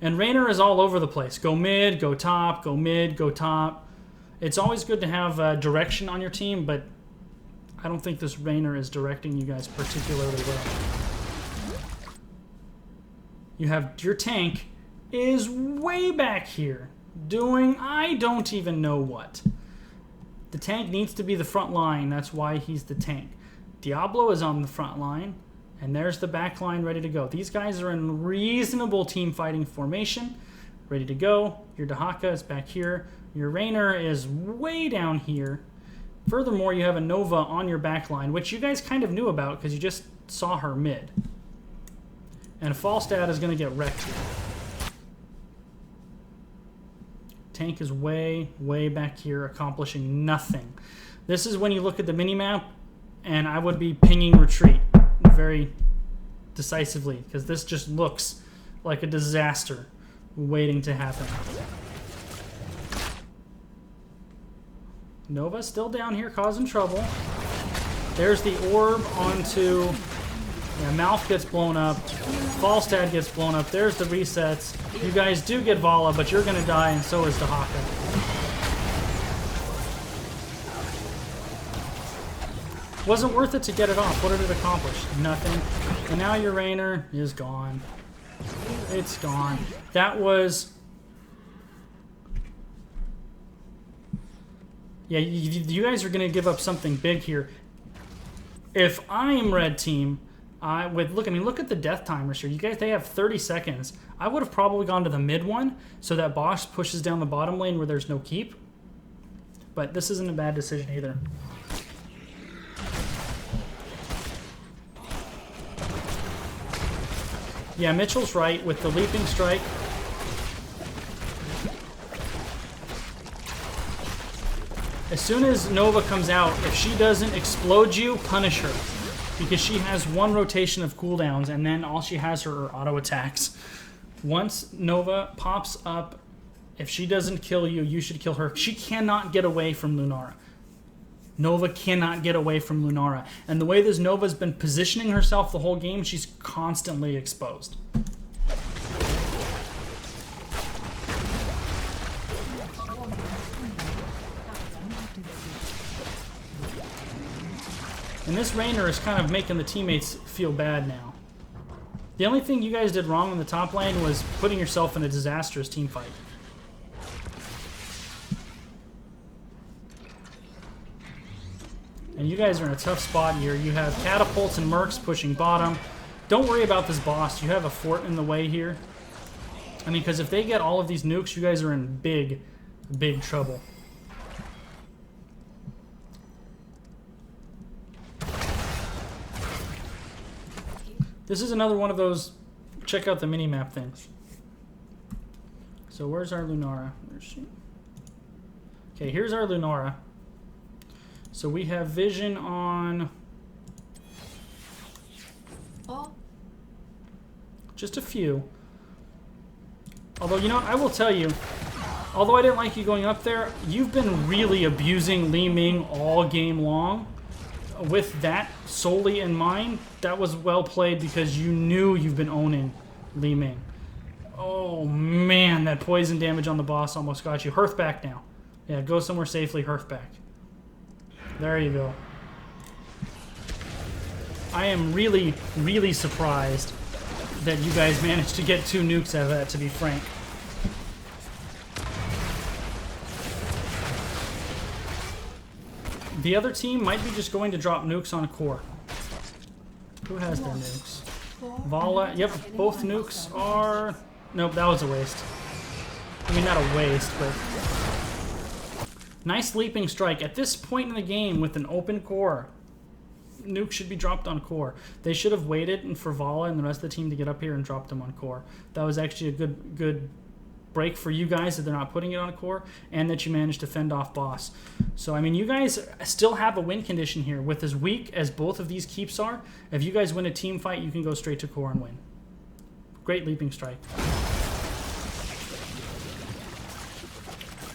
And Raynor is all over the place. Go mid, go top, go mid, go top. It's always good to have direction on your team, but I don't think this Raynor is directing you guys particularly well. You have your tank is way back here doing I don't even know what. The tank needs to be the front line. That's why he's the tank. Diablo is on the front line, and there's the back line ready to go. These guys are in reasonable team fighting formation, ready to go. Your Dahaka is back here. Your Raynor is way down here. Furthermore, you have a Nova on your back line, which you guys kind of knew about because you just saw her mid. And Falstad is going to get wrecked here. Tank is way, way back here accomplishing nothing. This is when you look at the minimap, and I would be pinging retreat very decisively, because this just looks like a disaster waiting to happen. Nova still down here causing trouble. There's the orb onto... Yeah, Mouth gets blown up. Falstad gets blown up. There's the resets. You guys do get Vala, but you're going to die, and so is the Haka. Wasn't worth it to get it off. What did it accomplish? Nothing. And now your Raynor is gone. It's gone. That was... Yeah, you guys are going to give up something big here. If I'm red team... look at the death timers here. You guys, they have 30 seconds. I would have probably gone to the mid one so that Bosch pushes down the bottom lane where there's no keep. But this isn't a bad decision either. Yeah, Mitchell's right with the leaping strike. As soon as Nova comes out, if she doesn't explode you, punish her. Because she has one rotation of cooldowns, and then all she has are auto attacks. Once Nova pops up, if she doesn't kill you, you should kill her. She cannot get away from Lunara. Nova cannot get away from Lunara. And the way this Nova's been positioning herself the whole game, she's constantly exposed. And this Raynor is kind of making the teammates feel bad now. The only thing you guys did wrong on the top lane was putting yourself in a disastrous team fight. And you guys are in a tough spot here. You have catapults and mercs pushing bottom. Don't worry about this boss. You have a fort in the way here. I mean, because if they get all of these nukes, you guys are in big, big trouble. This is another one of those check out the mini-map things. So where's our Lunara? Where's she? Okay, here's our Lunara. So we have vision on just a few. Although, you know what, I will tell you, although I didn't like you going up there, you've been really abusing Li Ming all game long. With that solely in mind, that was well played because you knew you've been owning Li Ming. Oh man, that poison damage on the boss almost got you. Hearth back now. Yeah, go somewhere safely, Hearth back. There you go. I am really, really surprised that you guys managed to get 2 nukes out of that, to be frank. The other team might be just going to drop nukes on core. Who has their nukes? Vala. Yep, both nukes are... Nope, that was a waste. I mean, not a waste, but... Nice leaping strike. At this point in the game, with an open core, nuke should be dropped on core. They should have waited for Vala and the rest of the team to get up here and drop them on core. That was actually a good break for you guys that they're not putting it on core, and that you managed to fend off boss. So, I mean, you guys still have a win condition here. With as weak as both of these keeps are, if you guys win a team fight, you can go straight to core and win. Great leaping strike.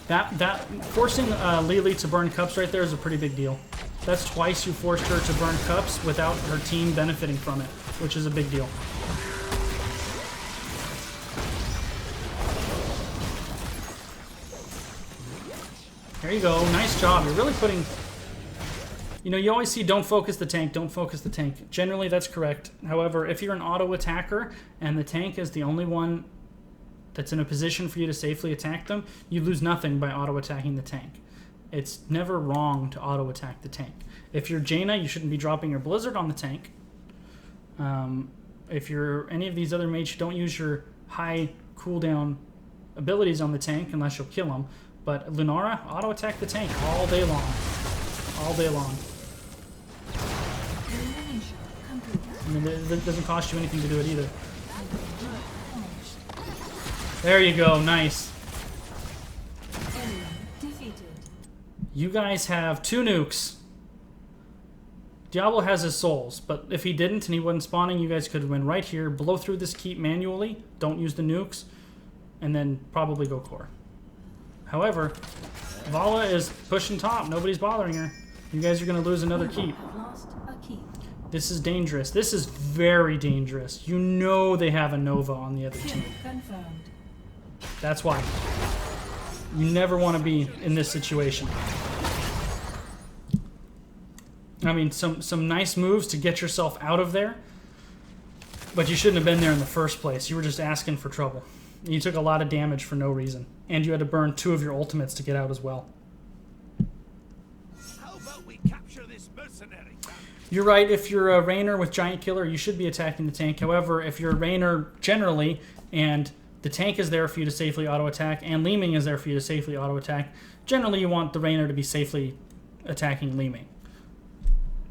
That forcing Lily to burn cups right there is a pretty big deal. That's twice you forced her to burn cups without her team benefiting from it, which is a big deal. There you go. Nice job. You're really putting... You know, you always see don't focus the tank, don't focus the tank. Generally, that's correct. However, if you're an auto attacker and the tank is the only one that's in a position for you to safely attack them, you lose nothing by auto attacking the tank. It's never wrong to auto attack the tank. If you're Jaina, you shouldn't be dropping your Blizzard on the tank. If you're any of these other mages, don't use your high cooldown abilities on the tank unless you'll kill them. But Lunara, auto attack the tank all day long. All day long. I mean, it doesn't cost you anything to do it either. There you go. Nice. Enemy defeated. You guys have 2 nukes. Diablo has his souls, but if he didn't and he wasn't spawning, you guys could have been right here, blow through this keep manually, don't use the nukes, and then probably go core. However, Vala is pushing top. Nobody's bothering her. You guys are going to lose another You keep. have lost a keep. This is dangerous. This is very dangerous. You know they have a Nova on the other Kill team. confirmed. That's why. You never want to be in this situation. I mean, some nice moves to get yourself out of there, but you shouldn't have been there in the first place. You were just asking for trouble. You took a lot of damage for no reason, and you had to burn 2 of your ultimates to get out as well. How about we capture this mercenary? You're right, if you're a Rainer with Giant Killer, you should be attacking the tank. However, if you're a Rainer generally, and the tank is there for you to safely auto-attack, and Leeming is there for you to safely auto-attack, generally you want the Rainer to be safely attacking Leeming.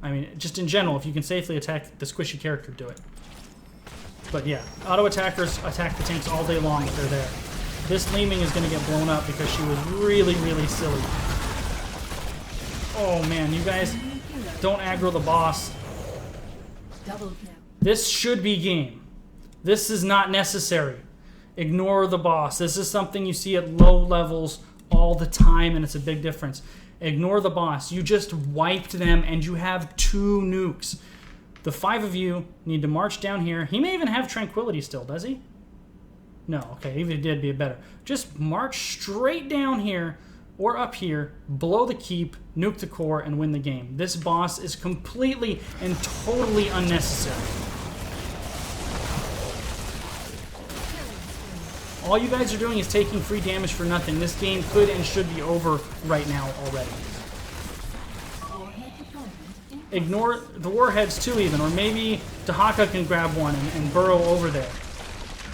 I mean, just in general, if you can safely attack the squishy character, do it. But yeah, auto-attackers attack the tanks all day long if they're there. This Leeming is going to get blown up because she was really, really silly. Oh man, you guys don't aggro the boss. Double kill. This should be game. This is not necessary. Ignore the boss. This is something you see at low levels all the time, and it's a big difference. Ignore the boss. You just wiped them, and you have 2 nukes. The 5 of you need to march down here. He may even have Tranquility still, does he? No, okay, even if he did, be better. Just march straight down here, or up here, blow the keep, nuke the core, and win the game. This boss is completely and totally unnecessary. All you guys are doing is taking free damage for nothing. This game could and should be over right now already. Warhead deployment in Ignore the warheads too even, or maybe Dahaka can grab one and burrow over there.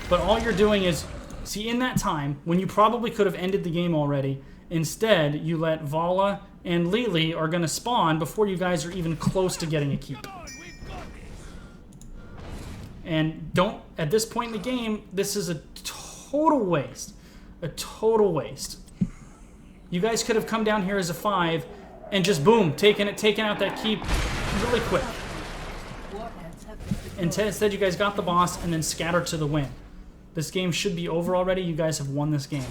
But all you're doing is, see, in that time, when you probably could have ended the game already, instead you let Vala and Lili are going to spawn before you guys are even close to getting a keep. Come on, we've got this. And don't, at this point in the game, this is a total waste. A total waste. You guys could have come down here as a 5 and just boom, taken out that keep really quick. warheads have been deployed. Instead, you guys got the boss and then scattered to the wind. This game should be over already. You guys have won this game.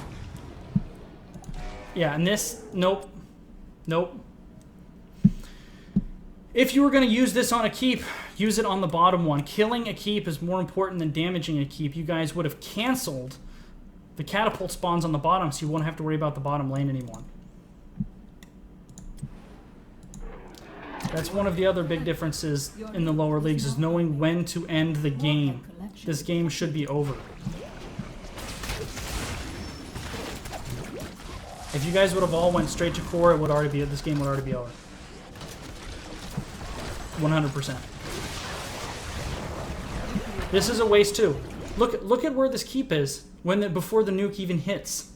Yeah, and this, nope. Nope. If you were going to use this on a keep, use it on the bottom one. Killing a keep is more important than damaging a keep. You guys would have canceled the catapult spawns on the bottom, so you won't have to worry about the bottom lane anymore. That's one of the other big differences in the lower leagues, is knowing when to end the game. This game should be over. If you guys would have all went straight to core, it would already be, this game would already be over. 100%. This is a waste too. Look at where this keep is before the nuke even hits.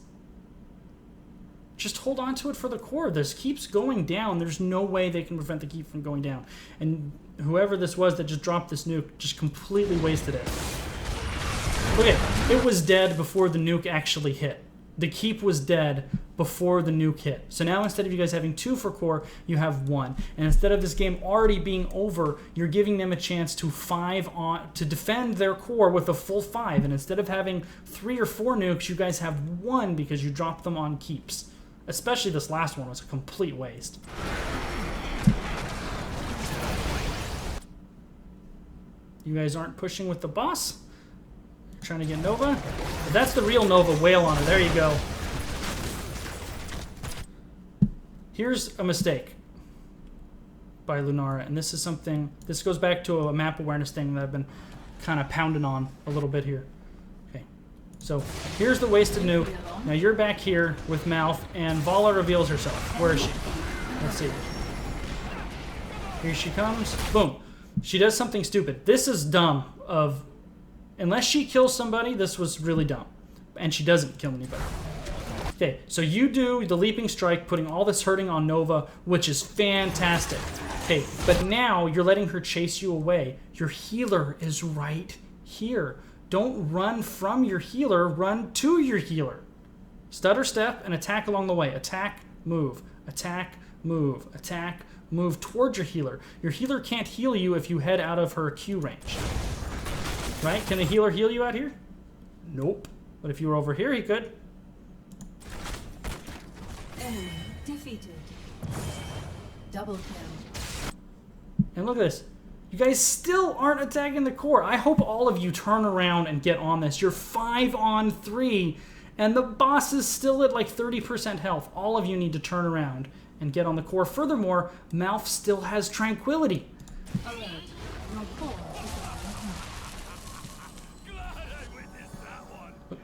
Just hold on to it for the core. This keeps going down. There's no way they can prevent the keep from going down. And whoever this was that just dropped this nuke just completely wasted it. Look at it. It was dead before the nuke actually hit. The keep was dead before the nuke hit. So now instead of you guys having 2 for core, you have 1. And instead of this game already being over, you're giving them a chance to defend their core with a full 5. And instead of having 3 or 4 nukes, you guys have 1 because you dropped them on keeps. Especially this last one was a complete waste. You guys aren't pushing with the boss. Trying to get Nova. But that's the real Nova. Wail on her. There you go. Here's a mistake by Lunara, and this is something, this goes back to a map awareness thing that I've been kind of pounding on a little bit here. Okay, so here's the wasted nuke. Now you're back here with Mouth, and Vala reveals herself. Where is she? Let's see. Here she comes. Boom. She does something stupid. This is dumb of... Unless she kills somebody, this was really dumb. And she doesn't kill anybody. Okay, so you do the leaping strike, putting all this hurting on Nova, which is fantastic. Okay, but now you're letting her chase you away. Your healer is right here. Don't run from your healer, run to your healer. Stutter step and attack along the way. Attack, move, attack, move, attack, move towards your healer. Your healer can't heal you if you head out of her Q range. Right? Can the healer heal you out here? Nope. But if you were over here, he could. Enemy defeated. Double kill. And look at this. You guys still aren't attacking the core. I hope all of you turn around and get on this. You're 5-on-3, and the boss is still at like 30% health. All of you need to turn around and get on the core. Furthermore, Malf still has tranquility. Alert. Your core is Glad I witnessed that one.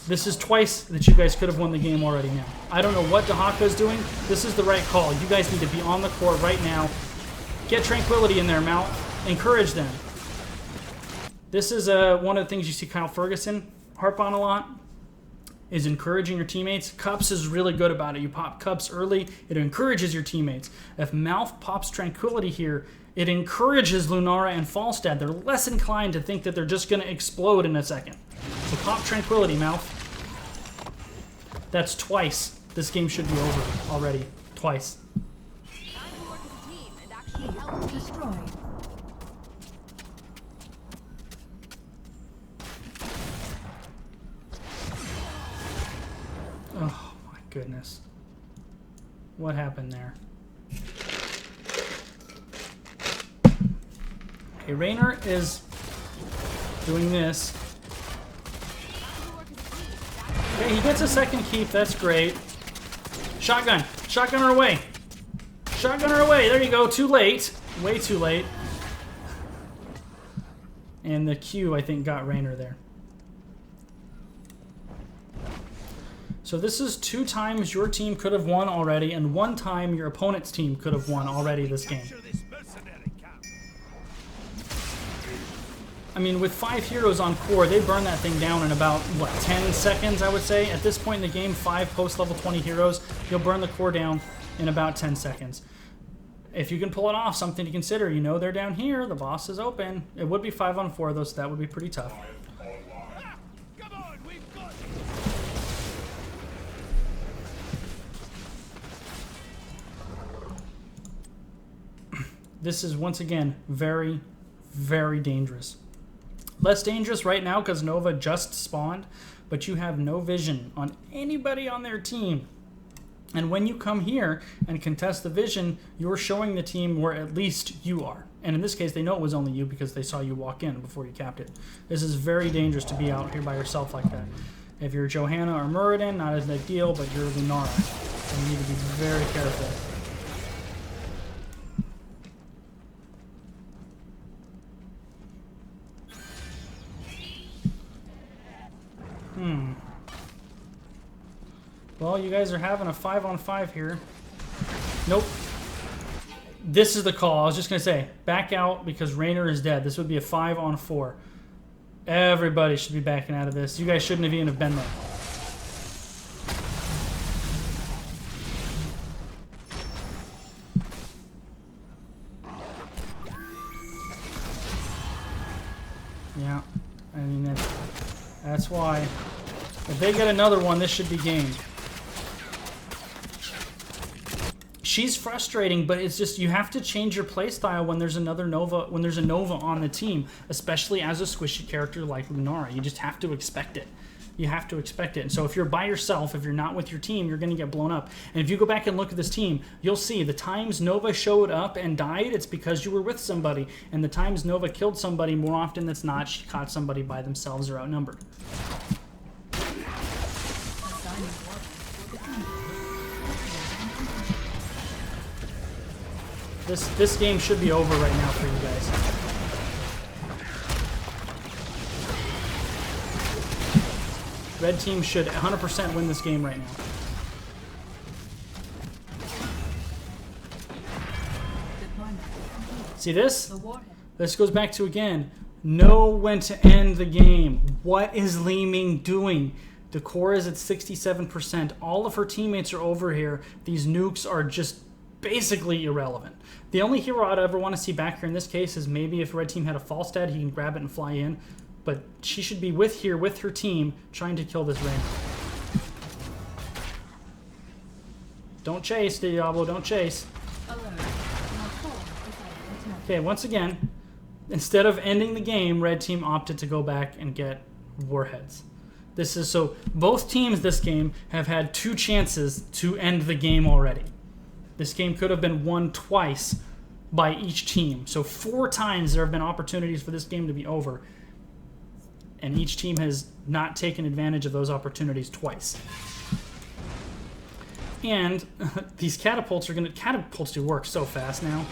This is twice that you guys could have won the game already now. I don't know what Dehaka is doing. This is the right call. You guys need to be on the core right now. Get tranquility in there, Mal. Encourage them. This is one of the things you see Kyle Ferguson harp on a lot, is encouraging your teammates. Cups is really good about it. You pop Cups early, it encourages your teammates. If Malf pops Tranquility here, it encourages Lunara and Falstad. They're less inclined to think that they're just going to explode in a second. So pop Tranquility, Malf. That's twice. This game should be over already. Twice. destroyed. Oh my goodness. What happened there? Okay, Raynor is doing this. Okay, he gets a second keep. That's great. Shotgun. Shotgun her away. Shotgun her away. There you go. Too late. Way too late. And the Q, I think, got Raynor there. So this is 2 times your team could have won already, and 1 time your opponent's team could have won already this game. Capture this mercenary camp. I mean, with 5 heroes on core, they burn that thing down in about, what, 10 seconds, I would say? At this point in the game, 5 post-level 20 heroes, you'll burn the core down in about 10 seconds. If you can pull it off, something to consider. You know they're down here, the boss is open. It would be 5 on 4, though, so that would be pretty tough. Ah, come on, we've got This is, once again, very, very dangerous. Less dangerous right now because Nova just spawned, but you have no vision on anybody on their team. And when you come here and contest the vision, you're showing the team where at least you are. And in this case, they know it was only you because they saw you walk in before you capped it. This is very dangerous to be out here by yourself like that. If you're Johanna or Muradin, not as big deal, but you're Lunara. So you need to be very careful. Well, you guys are having a 5 on 5 here. Nope. This is the call. I was just going to say, back out because Raynor is dead. This would be a 5 on 4. Everybody should be backing out of this. You guys shouldn't have even have been there. Yeah. I mean, that's why. If they get another one, this should be game. She's frustrating, but it's just you have to change your playstyle when there's another Nova, when there's a Nova on the team, especially as a squishy character like Lunara. You just have to expect it. You have to expect it. And so if you're by yourself, if you're not with your team, you're going to get blown up. And if you go back and look at this team, you'll see the times Nova showed up and died, it's because you were with somebody. And the times Nova killed somebody, more often than not, she caught somebody by themselves or outnumbered. This game should be over right now for you guys. Red team should 100% win this game right now. See this? The warhead. This goes back to, again, know when to end the game. What is Li Ming doing? The core is at 67%. All of her teammates are over here. These nukes are just basically irrelevant. The only hero I'd ever want to see back here in this case is maybe if red team had a Falstad, he can grab it and fly in. but she should be here with her team trying to kill this Reyna. Don't chase, Diablo, don't chase. Alert. Your core is under attack. Okay, once again, instead of ending the game, red team opted to go back and get warheads. This is so both teams this game have had 2 chances to end the game already. This game could have been won twice by each team. So 4 times there have been opportunities for this game to be over. And each team has not taken advantage of those opportunities twice. And these catapults do work so fast now.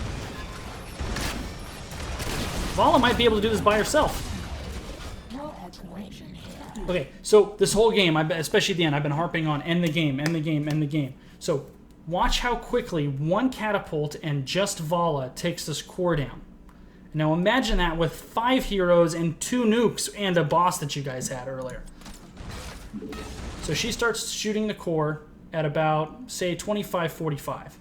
Vala might be able to do this by herself. Warhead collection. Okay, so this whole game, especially at the end, I've been harping on end the game, end the game, end the game. So watch how quickly 1 catapult and just Vala takes this core down. Now imagine that with 5 heroes and 2 nukes and a boss that you guys had earlier. So she starts shooting the core at about, say, 25-45.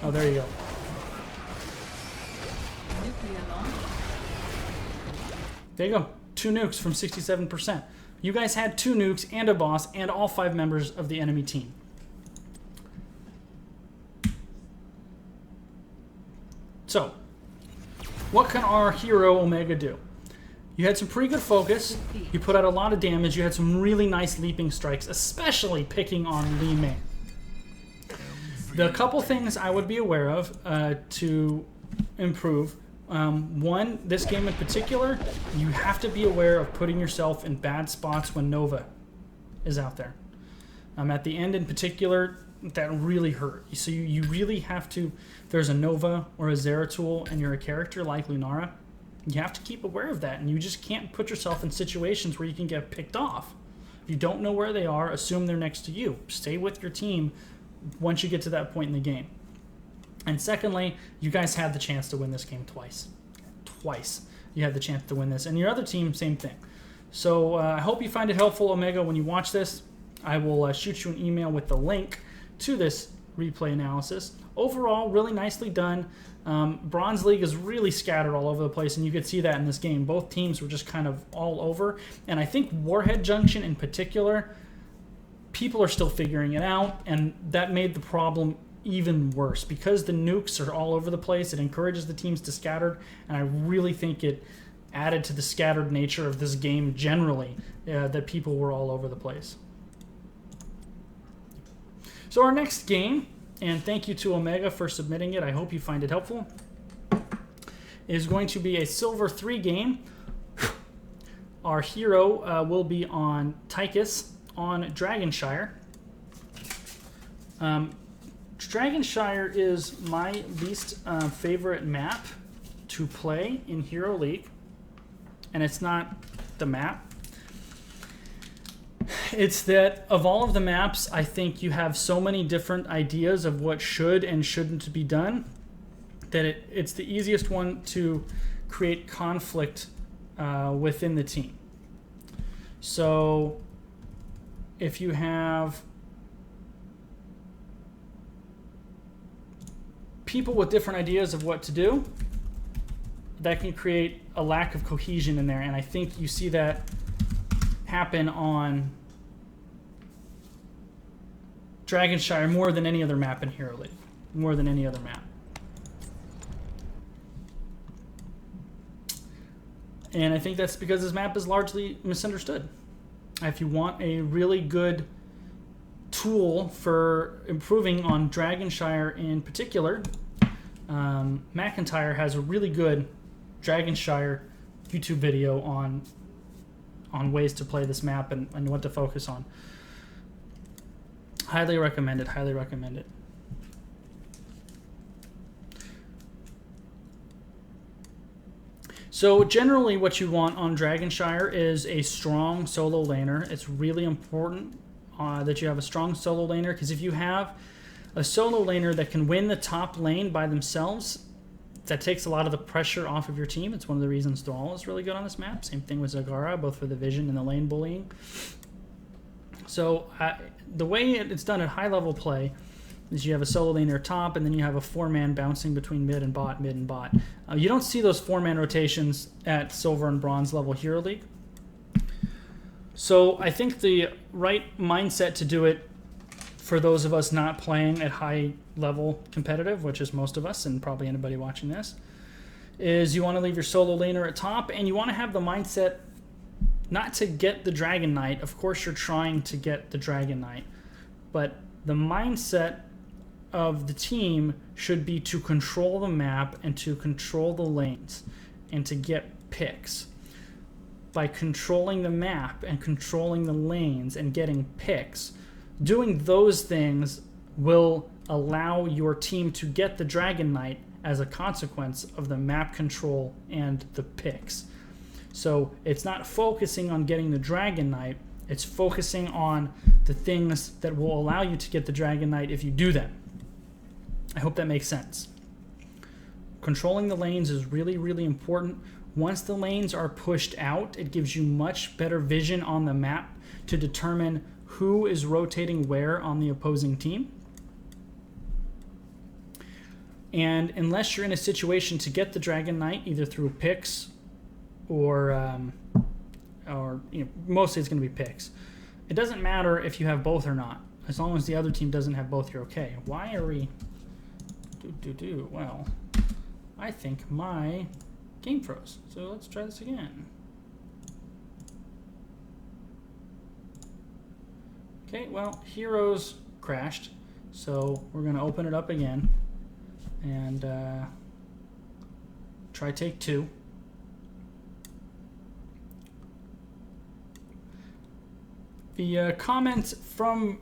Oh, there you go. Nuclear launch. There you go. 2 nukes from 67%. You guys had 2 nukes and a boss and all 5 members of the enemy team. So, what can our hero Omega do? You had some pretty good focus. You put out a lot of damage. You had some really nice leaping strikes, especially picking on Li Mei. The couple things I would be aware of to improve. One, this game in particular, you have to be aware of putting yourself in bad spots when Nova is out there. At the end in particular, that really hurt. So you really have to, if there's a Nova or a Zeratul and you're a character like Lunara, you have to keep aware of that, and you just can't put yourself in situations where you can get picked off. If you don't know where they are, assume they're next to you. Stay with your team once you get to that point in the game. And secondly, you guys had the chance to win this game twice. Twice you had the chance to win this. And your other team, same thing. So I hope you find it helpful, Omega, when you watch this. I will shoot you an email with the link to this replay analysis. Overall, really nicely done. Bronze League is really scattered all over the place, and you could see that in this game. Both teams were just kind of all over. And I think Warhead Junction in particular, people are still figuring it out, and that made the problem even worse. Because the nukes are all over the place, it encourages the teams to scatter, and I really think it added to the scattered nature of this game generally, that people were all over the place. So our next game, and thank you to Omega for submitting it, I hope you find it helpful, is going to be a Silver 3 game. Our hero will be on Tychus on Dragonshire. Dragonshire is my least favorite map to play in Hero League, and it's not the map. It's that of all of the maps, I think you have so many different ideas of what should and shouldn't be done that it's the easiest one to create conflict within the team. So if you have people with different ideas of what to do, that can create a lack of cohesion in there, and I think you see that happen on Dragonshire more than any other map in Hero League. More than any other map. And I think that's because this map is largely misunderstood. If you want a really good tool for improving on Dragonshire in particular, McIntyre has a really good Dragonshire YouTube video on ways to play this map and what to focus on. Highly recommend it, highly recommend it. So generally what you want on Dragonshire is a strong solo laner. It's really important that you have a strong solo laner, because if you have a solo laner that can win the top lane by themselves, that takes a lot of the pressure off of your team. It's one of the reasons Thrall is really good on this map. Same thing with Zagara, both for the vision and the lane bullying. So the way it's done at high level play is you have a solo laner top, and then you have a 4-man bouncing between mid and bot, mid and bot. You don't see those 4-man rotations at silver and bronze level Hero League. So I think the right mindset to do it for those of us not playing at high level competitive, which is most of us and probably anybody watching this, is you want to leave your solo laner at top, and you want to have the mindset not to get the Dragon Knight. Of course you're trying to get the Dragon Knight, but the mindset of the team should be to control the map and to control the lanes and to get picks. By controlling the map and controlling the lanes and getting picks, doing those things will allow your team to get the Dragon Knight as a consequence of the map control and the picks. So it's not focusing on getting the Dragon Knight, it's focusing on the things that will allow you to get the Dragon Knight if you do them. I hope that makes sense. Controlling the lanes is really, really important. Once the lanes are pushed out, it gives you much better vision on the map to determine who is rotating where on the opposing team. And unless you're in a situation to get the Dragon Knight, either through picks or mostly it's going to be picks. It doesn't matter if you have both or not. As long as the other team doesn't have both, you're okay. Why are we... Well, I think my game froze. So let's try this again. Okay, well, Heroes crashed. So we're going to open it up again and try take 2. The comment from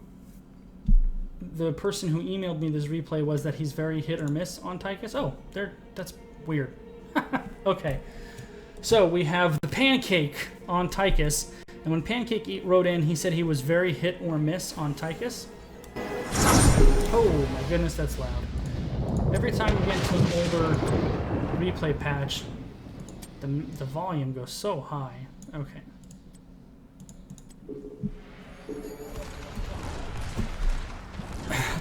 the person who emailed me this replay was that he's very hit or miss on Tychus. Oh, that's weird. Okay, so we have the Pancake on Tychus, and when Pancake wrote in, he said he was very hit or miss on Tychus. Oh my goodness, that's loud. Every time we get into an older replay patch, the volume goes so high. Okay.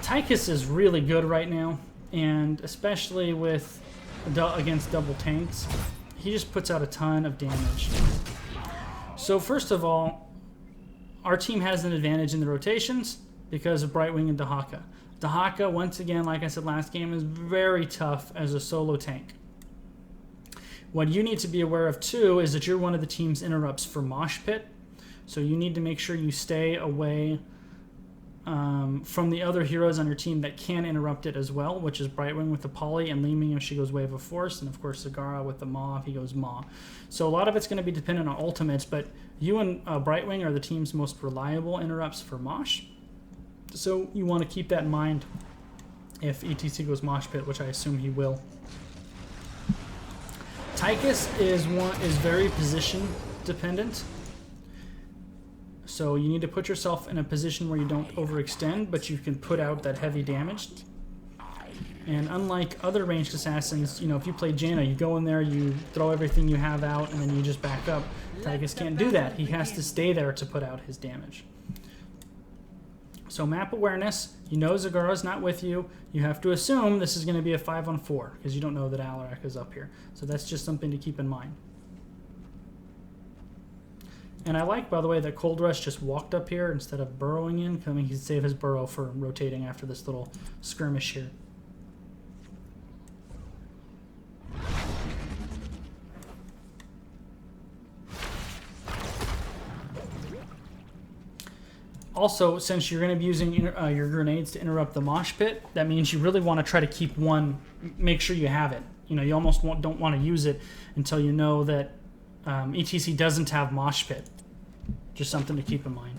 Tychus is really good right now, and especially with against double tanks, he just puts out a ton of damage. So first of all, our team has an advantage in the rotations because of Brightwing and Dahaka. Dahaka, once again, like I said last game, is very tough as a solo tank. What you need to be aware of too is that you're one of the team's interrupts for Mosh Pit, so you need to make sure you stay away from the other heroes on your team that can interrupt it as well, which is Brightwing with the Poly and Li Ming if she goes Wave of Force, and of course Zagara with the Maw if he goes Maw. So a lot of it's going to be dependent on ultimates, but you and Brightwing are the team's most reliable interrupts for Mosh. So you want to keep that in mind if ETC goes Mosh Pit, which I assume he will. Tychus is very position dependent. So you need to put yourself in a position where you don't overextend, but you can put out that heavy damage. And unlike other ranged assassins, you know, if you play Jaina, you go in there, you throw everything you have out, and then you just back up. Tychus can't do that. He has to stay there to put out his damage. So map awareness, you know Zagara's not with you. You have to assume this is going to be a 5-on-4, because you don't know that Alarak is up here. So that's just something to keep in mind. And I like, by the way, that Cold Rush just walked up here instead of burrowing in, coming he can save his burrow for rotating after this little skirmish here. Also, since you're going to be using your grenades to interrupt the Mosh Pit, that means you really want to try to keep one, make sure you have it. You know, you almost don't want to use it until you know that ETC doesn't have Mosh Pit. Just something to keep in mind.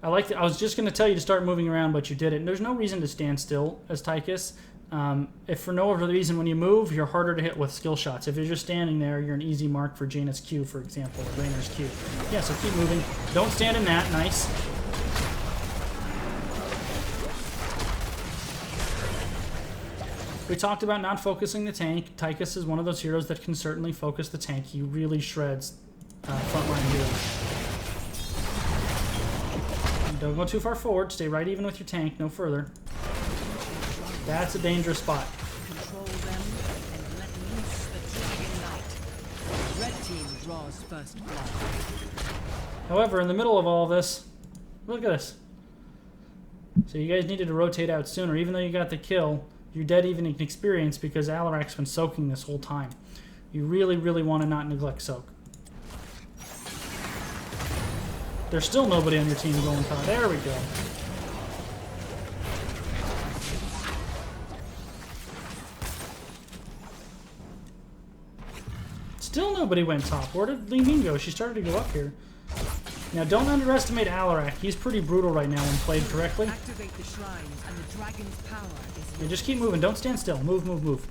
I was just going to tell you to start moving around, but you did it. And there's no reason to stand still as Tychus. If for no other reason, when you move, you're harder to hit with skill shots. If you're just standing there, you're an easy mark for Jaina's Q, for example, or Rainer's Q. Yeah, so keep moving. Don't stand in that. Nice. We talked about not focusing the tank. Tychus is one of those heroes that can certainly focus the tank. He really shreds frontline heroes. Don't go too far forward. Stay right even with your tank. No further. That's a dangerous spot. Control them and let loose the Dragon Knight. Red team draws first blood. However, in the middle of all of this, look at this. So you guys needed to rotate out sooner. Even though you got the kill, you're dead even in experience because Alarak's been soaking this whole time. You really, really want to not neglect soak. There's still nobody on your team going top. There we go. Still nobody went top. Where did Li Ming go? She started to go up here. Now, don't underestimate Alarak. He's pretty brutal right now when played correctly. Activate the shrines and the dragon's power is Yeah, just keep moving. Don't stand still. Move, move, move.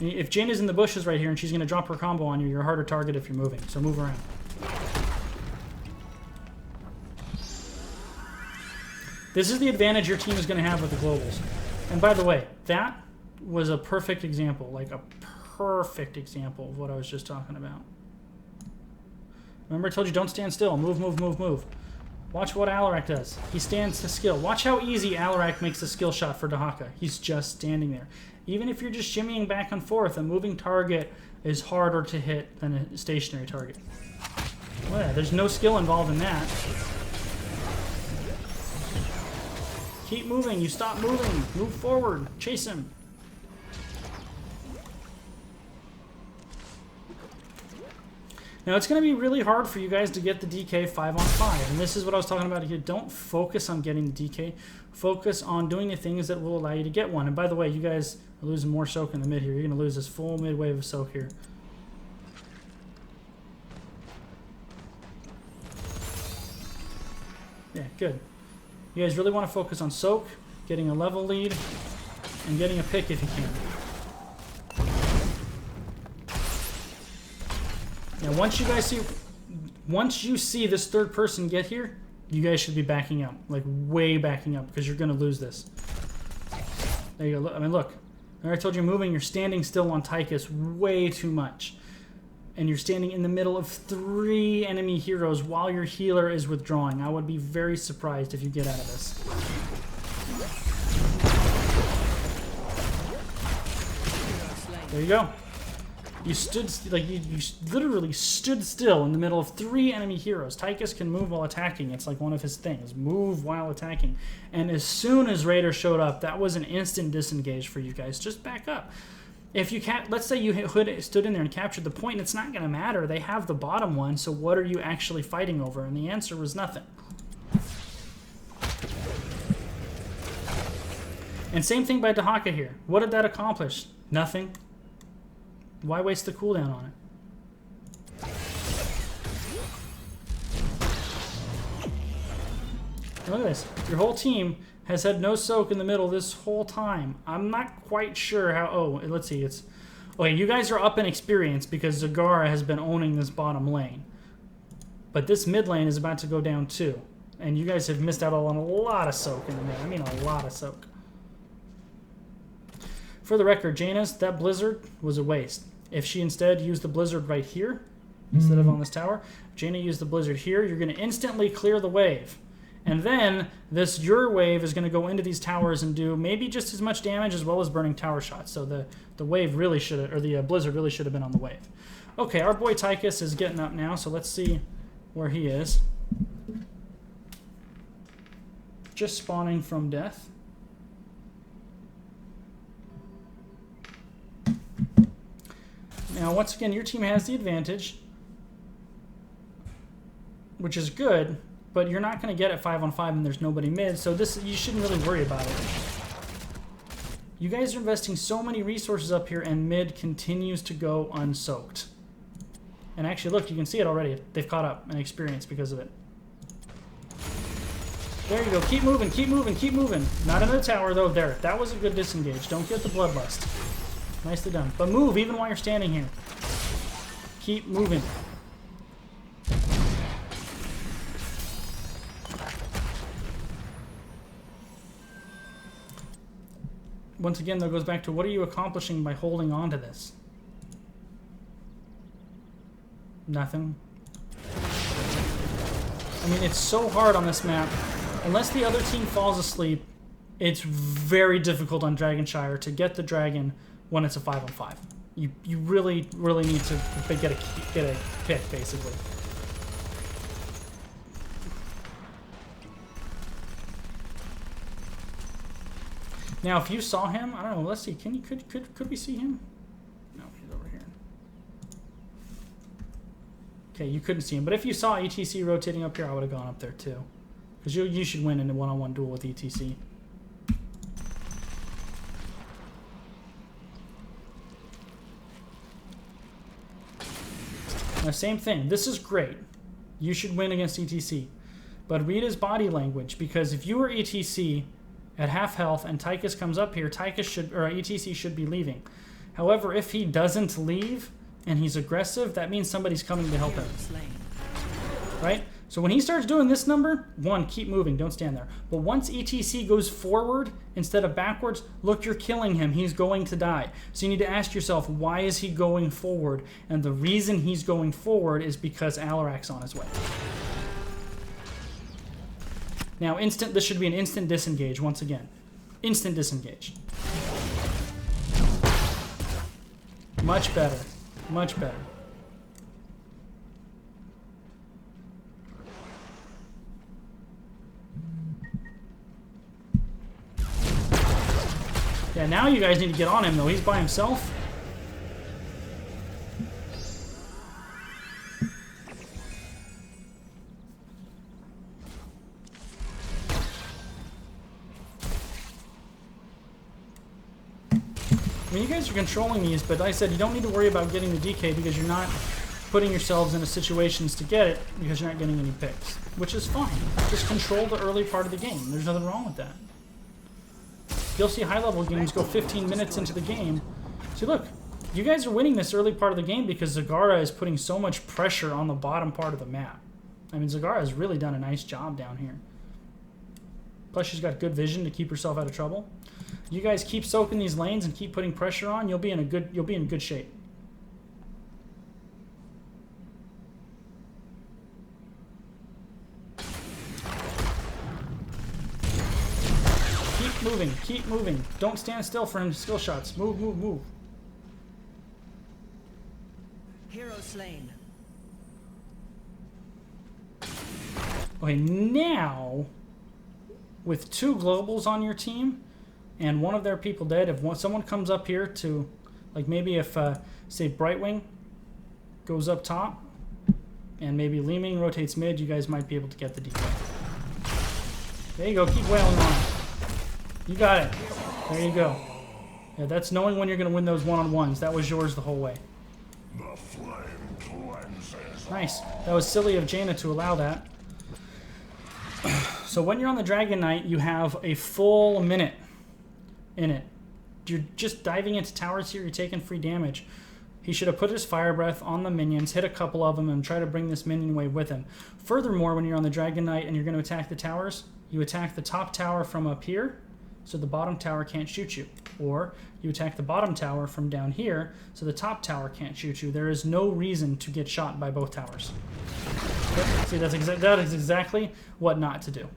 If Jaina's in the bushes right here and she's going to drop her combo on you, you're a harder target if you're moving. So move around. This is the advantage your team is going to have with the globals. And by the way, that was a perfect example. Like a perfect example of what I was just talking about. Remember I told you don't stand still. Move, move, move, move. Watch what Alarak does. He stands to skill. Watch how easy Alarak makes a skill shot for Dahaka. He's just standing there. Even if you're just shimmying back and forth, a moving target is harder to hit than a stationary target. Well, yeah, there's no skill involved in that. Keep moving. You stop moving. Move forward. Chase him. Now, it's going to be really hard for you guys to get the DK 5-on-5, and this is what I was talking about here. Don't focus on getting the DK. Focus on doing the things that will allow you to get one. And by the way, you guys are losing more soak in the mid here. You're going to lose this full mid wave of soak here. Yeah, good. You guys really want to focus on soak, getting a level lead, and getting a pick if you can. Now, once you see this third person get here, you guys should be backing up, like way backing up, because you're going to lose this. There you go. I mean, look. I told you moving. You're standing still on Tychus way too much, and you're standing in the middle of 3 enemy heroes while your healer is withdrawing. I would be very surprised if you get out of this. There you go. You stood, like, you literally stood still in the middle of 3 enemy heroes. Tychus can move while attacking. It's like one of his things. Move while attacking. And as soon as Raider showed up, that was an instant disengage for you guys. Just back up. If you can't, let's say you stood in there and captured the point, it's not going to matter. They have the bottom one, so what are you actually fighting over? And the answer was nothing. And same thing by Dahaka here. What did that accomplish? Nothing. Why waste the cooldown on it? Look at this. Your whole team has had no soak in the middle this whole time. I'm not quite sure how... Oh, let's see. It's... Okay, you guys are up in experience because Zagara has been owning this bottom lane. But this mid lane is about to go down too. And you guys have missed out on a lot of soak in the mid. I mean a lot of soak. For the record, Jaina's, that blizzard was a waste. If she instead used the blizzard right here, instead of on this tower, if Jaina used the blizzard here, you're going to instantly clear the wave. And then your wave is going to go into these towers and do maybe just as much damage as well as burning tower shots. So the wave really should have, or the blizzard really should have been on the wave. Okay, our boy Tychus is getting up now, so let's see where he is. Just spawning from death. Now, once again, your team has the advantage, which is good, but you're not going to get it 5-on-5 and there's nobody mid, so you shouldn't really worry about it. You guys are investing so many resources up here, and mid continues to go unsoaked. And actually, look, you can see it already. They've caught up in experience because of it. There you go. Keep moving, keep moving, keep moving. Not into the tower, though. There. That was a good disengage. Don't get the bloodlust. Nicely done. But move even while you're standing here. Keep moving. Once again, that goes back to what are you accomplishing by holding on to this? Nothing. I mean, it's so hard on this map. Unless the other team falls asleep, it's very difficult on Dragonshire to get the dragon when it's a 5-on-5. You really need to get a pick, basically. Now, if you saw him, I don't know. Let's see. Could we see him? No, he's over here. Okay, you couldn't see him. But if you saw ETC rotating up here, I would have gone up there too, because you should win in a one-on-one duel with ETC. Now, same thing. This is great. You should win against ETC. But read his body language, because if you were ETC at half health and Tychus comes up here, ETC should be leaving. However, if he doesn't leave and he's aggressive, that means somebody's coming to help him. Right? So when he starts doing this number, one, keep moving, don't stand there. But once ETC goes forward instead of backwards, look, you're killing him. He's going to die. So you need to ask yourself, why is he going forward? And the reason he's going forward is because Alarak's on his way. Now, this should be an instant disengage once again. Instant disengage. Much better. Much better. Yeah, now you guys need to get on him, though. He's by himself. I mean, you guys are controlling these, but like I said, you don't need to worry about getting the DK because you're not putting yourselves into situations to get it because you're not getting any picks, which is fine. Just control the early part of the game. There's nothing wrong with that. You'll see high-level games go 15 minutes into the game. See, look, you guys are winning this early part of the game because Zagara is putting so much pressure on the bottom part of the map. I mean, Zagara has really done a nice job down here. Plus, she's got good vision to keep herself out of trouble. You guys keep soaking these lanes and keep putting pressure on. You'll be in good shape. Keep moving. Keep moving. Don't stand still for him. Skill shots. Move, move, move. Hero slain. Okay, now with 2 globals on your team and one of their people dead, if someone comes up here to, like maybe if, say, Brightwing goes up top and maybe Leeming rotates mid, you guys might be able to get the DK. There you go. Keep wailing on it. You got it. There you go. Yeah, that's knowing when you're going to win those one-on-ones. That was yours the whole way. The flame cleanses. Nice. That was silly of Jaina to allow that. So when you're on the Dragon Knight, you have a full minute in it. You're just diving into towers here. You're taking free damage. He should have put his Fire Breath on the minions, hit a couple of them, and try to bring this minion wave with him. Furthermore, when you're on the Dragon Knight and you're going to attack the towers, you attack the top tower from up here, so the bottom tower can't shoot you. Or you attack the bottom tower from down here, so the top tower can't shoot you. There is no reason to get shot by both towers. Yep. See, that is exactly what not to do.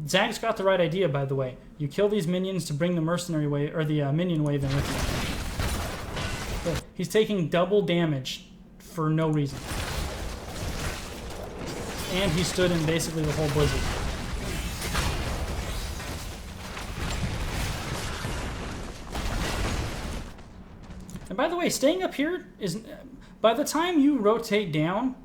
Zag's got the right idea, by the way. You kill these minions to bring the mercenary wave, or the minion wave in with you. Look, he's taking double damage for no reason. And he stood in basically the whole blizzard. And by the way, staying up here is... By the time you rotate down,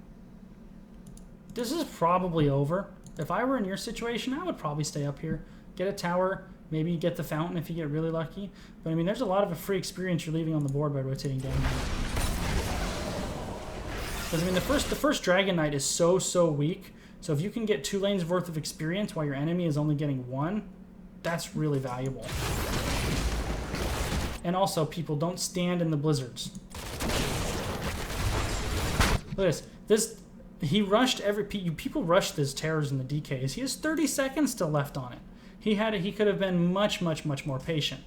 this is probably over. If I were in your situation, I would probably stay up here. Get a tower, maybe get the fountain if you get really lucky. But I mean, there's a lot of a free experience you're leaving on the board by rotating down here. Because I mean, the first Dragon Knight is so weak. So if you can get 2 lanes worth of experience while your enemy is only getting 1, that's really valuable. And also, people, don't stand in the blizzards. Look at this. He rushed people rushed his terrors in the DKs. He has 30 seconds still left on it. He could have been much more patient.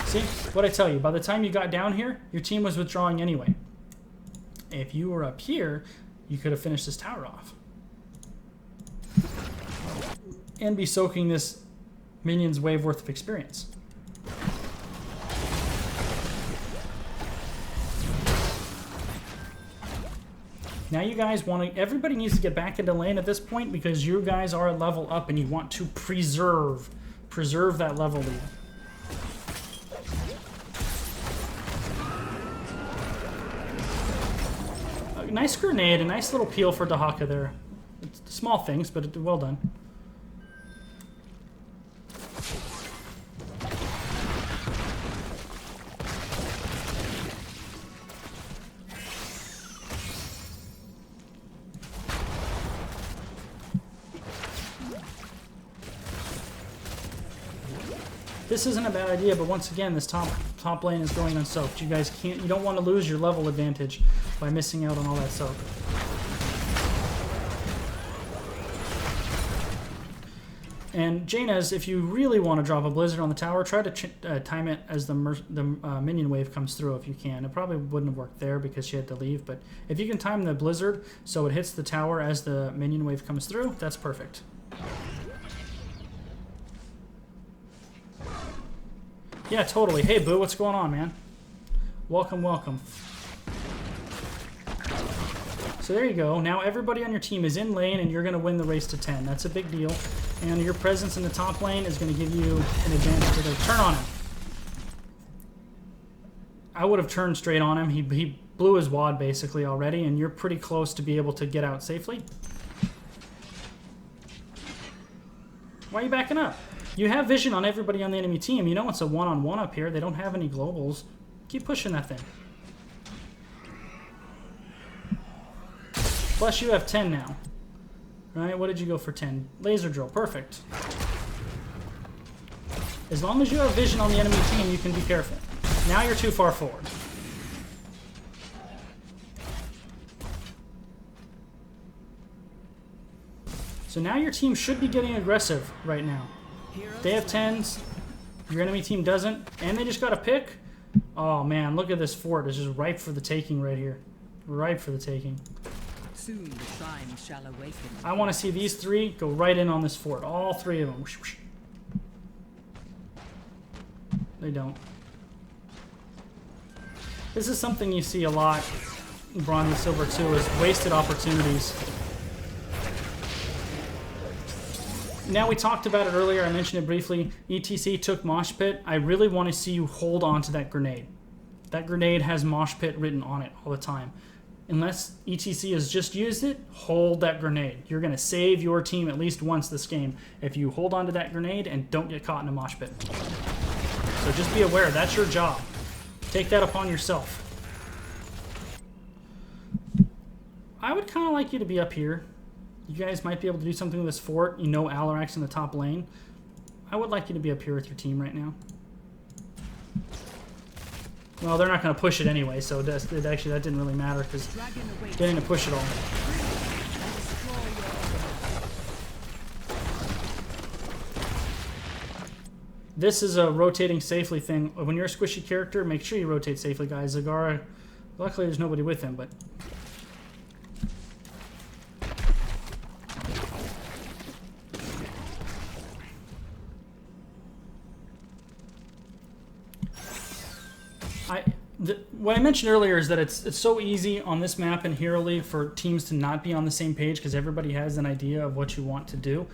See what I tell you? By the time you got down here, your team was withdrawing anyway. if you were up here, you could have finished this tower off. And be soaking this minion's wave worth of experience. Now you guys want to, everybody needs to get back into lane at this point because you guys are a level up and you want to preserve that level lead. A nice grenade, a nice little peel for Dahaka there. It's small things, but well done. This isn't a bad idea, but once again, this top lane is going unsoaked. You guys can't, you don't want to lose your level advantage by missing out on all that soak. And Jaina's, if you really want to drop a blizzard on the tower, try to time it as the minion wave comes through if you can. It probably wouldn't have worked there because she had to leave, but if you can time the blizzard so it hits the tower as the minion wave comes through, that's perfect. Yeah, totally. Hey, Boo, what's going on, man? Welcome, welcome. So there you go. Now everybody on your team is in lane, and you're going to win the race to 10. That's a big deal. And your presence in the top lane is going to give you an advantage. To turn on him. I would have turned straight on him. He blew his wad, basically, already, and you're pretty close to be able to get out safely. Why are you backing up? You have vision on everybody on the enemy team. You know it's a one-on-one up here. They don't have any globals. Keep pushing that thing. Plus, you have 10 now. Right? What did you go for 10? Laser drill. Perfect. As long as you have vision on the enemy team, you can be careful. Now you're too far forward. So now your team should be getting aggressive right now. They have 10s, your enemy team doesn't, and they just got a pick. Oh man, look at this fort. It's just ripe for the taking right here. Ripe for the taking. Soon the shine shall awaken. I want to see these three go right in on this fort. All three of them. They don't. This is something you see a lot in Bronze and Silver too, is wasted opportunities. Now, we talked about it earlier, I mentioned it briefly. ETC took Mosh Pit. I really want to see you hold on to that grenade. That grenade has Mosh Pit written on it all the time. Unless ETC has just used it, hold that grenade. You're going to save your team at least once this game if you hold on to that grenade and don't get caught in a Mosh Pit. So just be aware, that's your job. Take that upon yourself. I would kind of like you to be up here. You guys might be able to do something with this fort. You know Alarak's in the top lane. I would like you to be up here with your team right now. Well, they're not going to push it anyway, so actually that didn't really matter because they didn't push it all. This is a rotating safely thing. When you're a squishy character, make sure you rotate safely, guys. Zagara, luckily there's nobody with him, but... What I mentioned earlier is that it's so easy on this map in Hero League for teams to not be on the same page because everybody has an idea of what you want to do.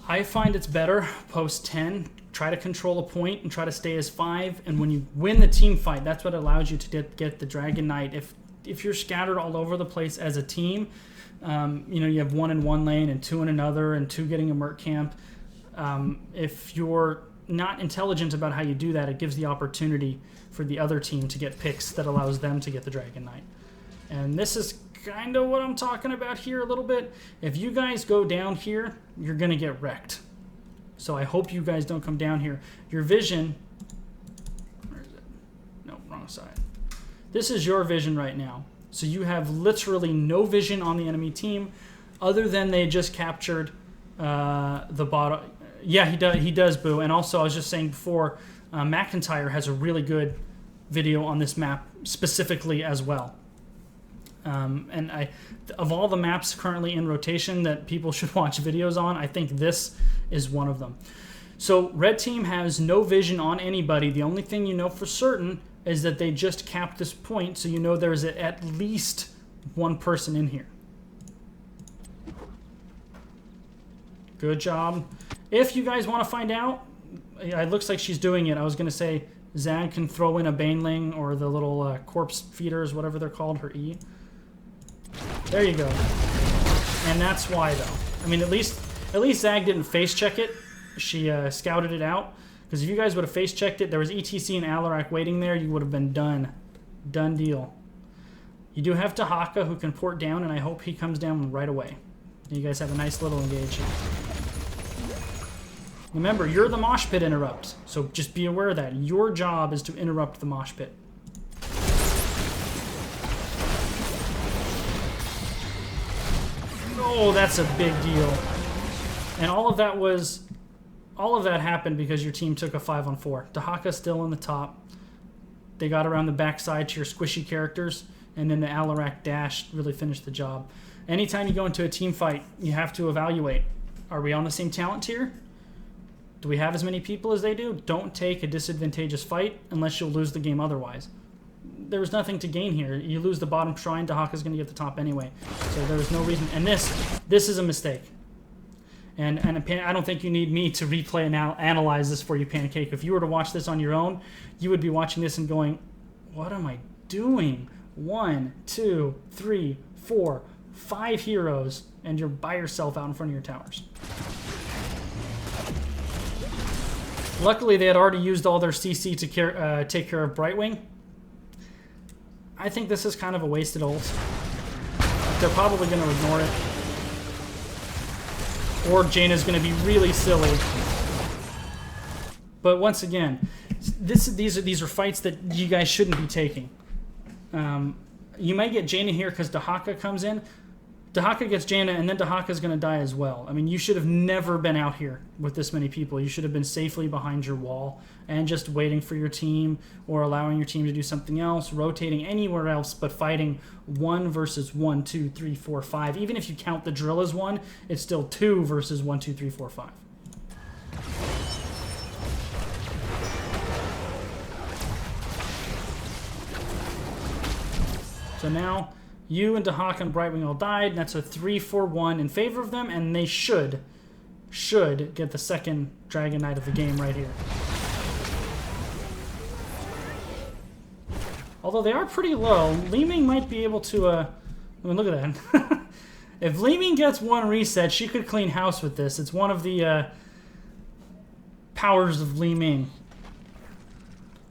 I find it's better post 10, try to control a point and try to stay as 5, and when you win the team fight, that's what allows you to get the Dragon Knight. If you're scattered all over the place as a team, you know, you have 1 in one lane and 2 in another and 2 getting a Merc camp. If you're not intelligent about how you do that, it gives the opportunity for the other team to get picks that allows them to get the Dragon Knight. And this is kind of what I'm talking about here a little bit. If you guys go down here, you're going to get wrecked. So I hope you guys don't come down here. Your vision... Where is it? No, wrong side. This is your vision right now. So you have literally no vision on the enemy team other than they just captured the bottom... Yeah, he does, Boo. And also, I was just saying before, McIntyre has a really good video on this map specifically as well. And of all the maps currently in rotation that people should watch videos on, I think this is one of them. So red team has no vision on anybody. The only thing you know for certain is that they just capped this point, so you know there's at least one person in here. Good job. If you guys want to find out, it looks like she's doing it. I was going to say Zag can throw in a Baneling or the little corpse feeders, whatever they're called, her E. There you go. And that's why, though. I mean, at least Zag didn't face check it. She scouted it out. Because if you guys would have face checked it, there was ETC and Alarak waiting there, you would have been done. Done deal. You do have Dahaka who can port down, and I hope he comes down right away. You guys have a nice little engage here. Remember, you're the mosh pit interrupt, so just be aware of that. Your job is to interrupt the mosh pit. Oh, that's a big deal. And all of that happened because your team took a 5-on-4. Dahaka's still on the top. They got around the backside to your squishy characters, and then the Alarak dash really finished the job. Anytime you go into a team fight, you have to evaluate. Are we on the same talent tier? Do we have as many people as they do? Don't take a disadvantageous fight unless you'll lose the game otherwise. There's nothing to gain here. You lose the bottom shrine, Dahaka's going to get the top anyway. So there's no reason. And this is a mistake. And I don't think you need me to replay and analyze this for you, Pancake. If you were to watch this on your own, you would be watching this and going, what am I doing? 1, 2, 3, 4, 5 heroes, and you're by yourself out in front of your towers. Luckily, they had already used all their CC to take care of Brightwing. I think this is kind of a wasted ult. They're probably going to ignore it. Or Jaina's going to be really silly. But once again, these are fights that you guys shouldn't be taking. You might get Jaina here because Dahaka comes in. Dahaka gets Jaina, and then Dahaka's going to die as well. I mean, you should have never been out here with this many people. You should have been safely behind your wall and just waiting for your team or allowing your team to do something else, rotating anywhere else but fighting 1 versus 1, 2, 3, 4, 5. Even if you count the drill as 1, it's still 2 versus 1, 2, 3, 4, 5. So now you and Dahaka and Brightwing all died, and that's a 3-4-1 in favor of them, and they should get the second Dragon Knight of the game right here. Although they are pretty low, Li Ming might be able to, I mean, look at that. If Li Ming gets 1 reset, she could clean house with this. It's one of the powers of Li Ming.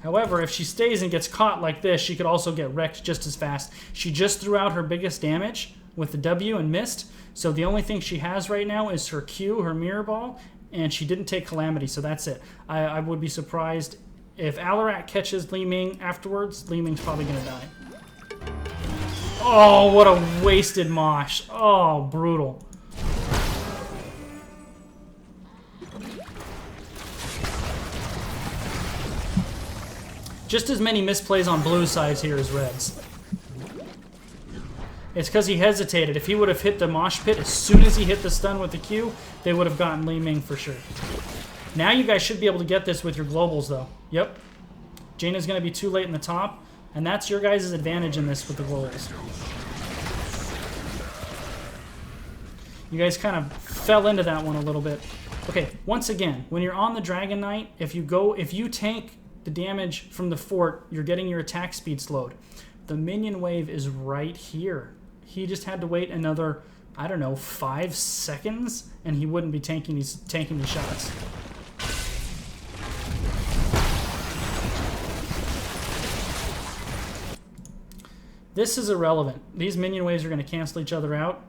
However, if she stays and gets caught like this, she could also get wrecked just as fast. She just threw out her biggest damage with the W and missed, so the only thing she has right now is her Q, her Mirror Ball, and she didn't take Calamity, so that's it. I would be surprised if Alarak catches Li Ming afterwards. Li Ming's probably going to die. Oh, what a wasted mosh. Oh, brutal. Just as many misplays on blue sides here as reds. It's because he hesitated. If he would have hit the mosh pit as soon as he hit the stun with the Q, they would have gotten Li Ming for sure. Now you guys should be able to get this with your globals, though. Yep. Jaina's going to be too late in the top, and that's your guys' advantage in this with the globals. You guys kind of fell into that one a little bit. Okay, once again, when you're on the Dragon Knight, if you tank the damage from the fort, you're getting your attack speed slowed. The minion wave is right here. He just had to wait another, I don't know, 5 seconds, and he wouldn't be tanking these shots. This is irrelevant. These minion waves are going to cancel each other out.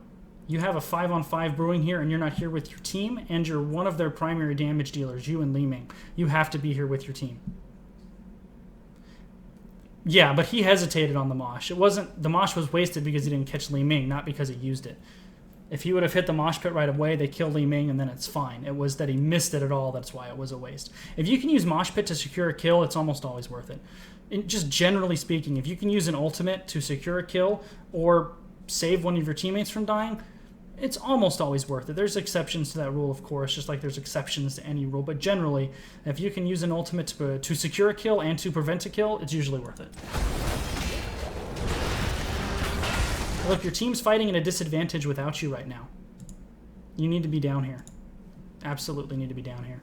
You have a 5-on-5 brewing here, and you're not here with your team, and you're one of their primary damage dealers, you and Li Ming. You have to be here with your team. Yeah, but he hesitated on the mosh. The mosh was wasted because he didn't catch Li Ming, not because he used it. If he would have hit the mosh pit right away, they kill Li Ming, and then it's fine. It was that he missed it at all. That's why it was a waste. If you can use mosh pit to secure a kill, it's almost always worth it. Just generally speaking, if you can use an ultimate to secure a kill or save one of your teammates from dying, it's almost always worth it. There's exceptions to that rule, of course, just like there's exceptions to any rule. But generally, if you can use an ultimate to secure a kill and to prevent a kill, it's usually worth it. Look, your team's fighting at a disadvantage without you right now. You need to be down here. Absolutely need to be down here.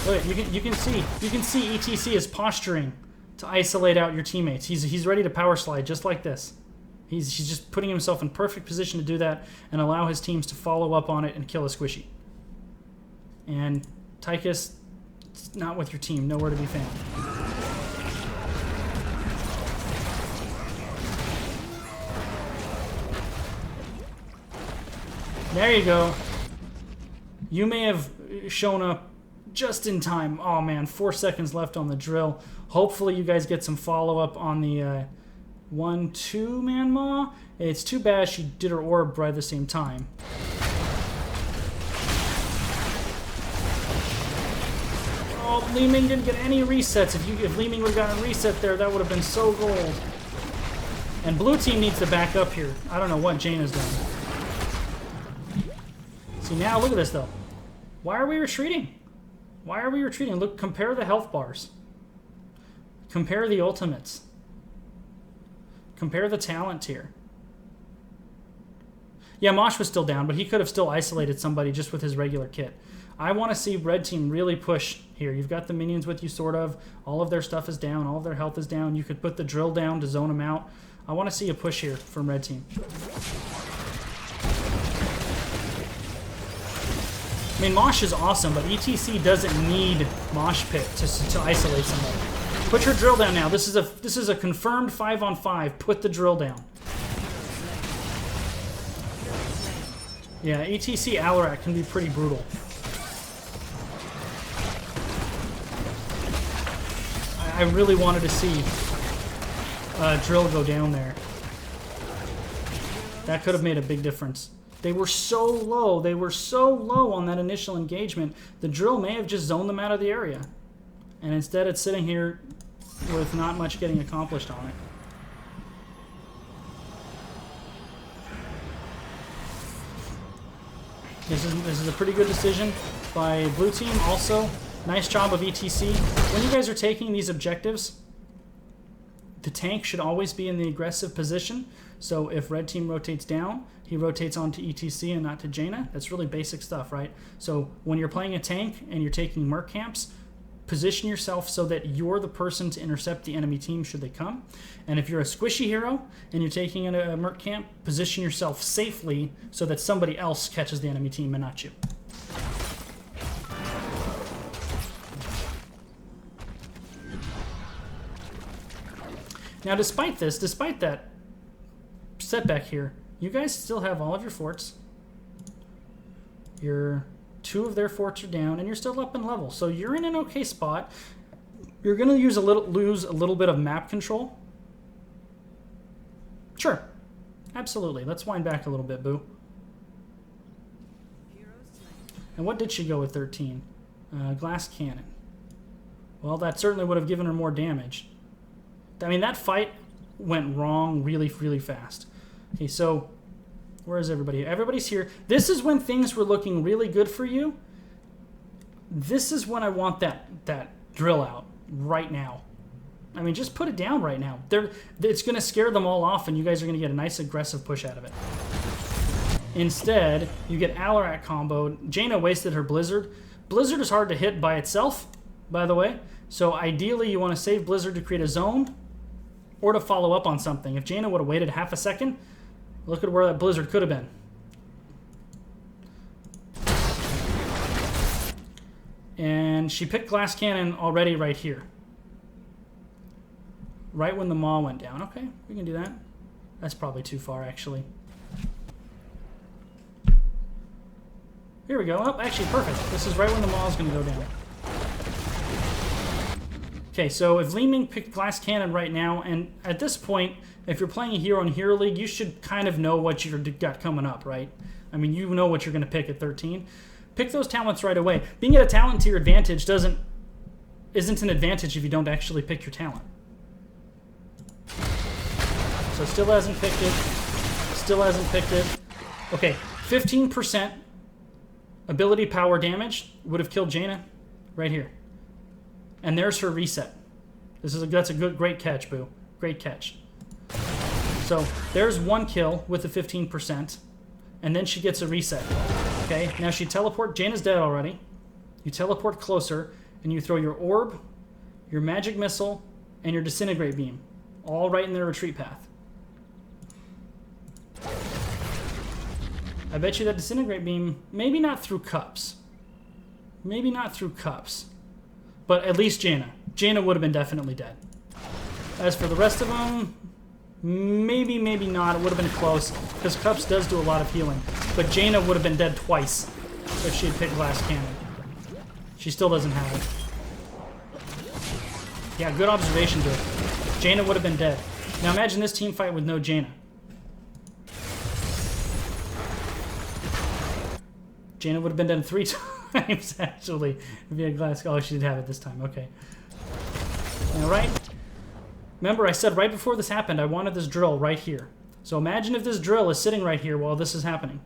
Look, you can see ETC is posturing to isolate out your teammates. He's ready to power slide just like this. He's just putting himself in perfect position to do that and allow his teams to follow up on it and kill a squishy. And Tychus, it's not with your team, nowhere to be found. There you go. You may have shown up just in time. Oh man, 4 seconds left on the drill. Hopefully you guys get some follow-up on the 1-2 man Maw. It's too bad she did her orb right at the same time. Oh, Li Ming didn't get any resets. If Li Ming would have gotten a reset there, that would have been so gold. And blue team needs to back up here. I don't know what Jaina's done. See, now look at this though. Why are we retreating? Why are we retreating? Look, compare the health bars. Compare the ultimates. Compare the talent tier. Yeah, Mosh was still down, but he could have still isolated somebody just with his regular kit. I want to see red team really push here. You've got the minions with you, sort of. All of their stuff is down. All of their health is down. You could put the drill down to zone them out. I want to see a push here from red team. I mean, Mosh is awesome, but ETC doesn't need Mosh Pit to isolate somebody. Put your drill down now. This is a confirmed 5-on-5. Put the drill down. Yeah, ETC Alarak can be pretty brutal. I really wanted to see drill go down there. That could have made a big difference. They were so low. They were so low on that initial engagement. The drill may have just zoned them out of the area. And instead it's sitting here with not much getting accomplished on it. This is a pretty good decision by blue team. Also, nice job of ETC. When you guys are taking these objectives, the tank should always be in the aggressive position. So if red team rotates down, he rotates onto ETC and not to Jaina. That's really basic stuff, right? So when you're playing a tank and you're taking merc camps, position yourself so that you're the person to intercept the enemy team should they come. And if you're a squishy hero and you're taking a merc camp, position yourself safely so that somebody else catches the enemy team and not you. Now, despite that setback here, you guys still have all of your forts. Your 2 of their forts are down, and you're still up in level. So you're in an okay spot. You're going to lose a little bit of map control. Sure. Absolutely. Let's wind back a little bit, Boo. And what did she go with 13? Glass cannon. Well, that certainly would have given her more damage. I mean, that fight went wrong really, really fast. Okay, so where is everybody? Everybody's here. This is when things were looking really good for you. This is when I want that drill out right now. I mean, just put it down right now. It's going to scare them all off, and you guys are going to get a nice aggressive push out of it. Instead, you get Alarak comboed. Jaina wasted her Blizzard. Blizzard is hard to hit by itself, by the way. So ideally, you want to save Blizzard to create a zone or to follow up on something. If Jaina would have waited half a second, look at where that Blizzard could have been. And she picked Glass Cannon already right here. Right when the Maw went down. Okay, we can do that. That's probably too far, actually. Here we go. Oh, actually, perfect. This is right when the Maul is going to go down. Okay, so if Li Ming picked Glass Cannon right now, and at this point, if you're playing a hero in Hero League, you should kind of know what you've got coming up, right? I mean, you know what you're going to pick at 13. Pick those talents right away. Being at a talent to your advantage isn't an advantage if you don't actually pick your talent. So still hasn't picked it. Still hasn't picked it. Okay, 15% ability power damage would have killed Jaina right here. And there's her reset. That's a great catch, Boo. Great catch. So there's one kill with the 15%, and then she gets a reset. Okay, now she teleport. Jaina's dead already. You teleport closer, and you throw your orb, your magic missile, and your disintegrate beam, all right in their retreat path. I bet you that disintegrate beam, maybe not through cups. Maybe not through cups. But at least Jaina. Jaina would have been definitely dead. As for the rest of them, maybe, maybe not. It would have been close, because Cups does do a lot of healing. But Jaina would have been dead twice if she had picked Glass Cannon. She still doesn't have it. Yeah, good observation, dude. Jaina would have been dead. Now imagine this team fight with no Jaina. Jaina would have been dead 3 times, actually, via Glass. Oh, she did have it this time. Okay. All right. Remember, I said right before this happened, I wanted this drill right here. So imagine if this drill is sitting right here while this is happening.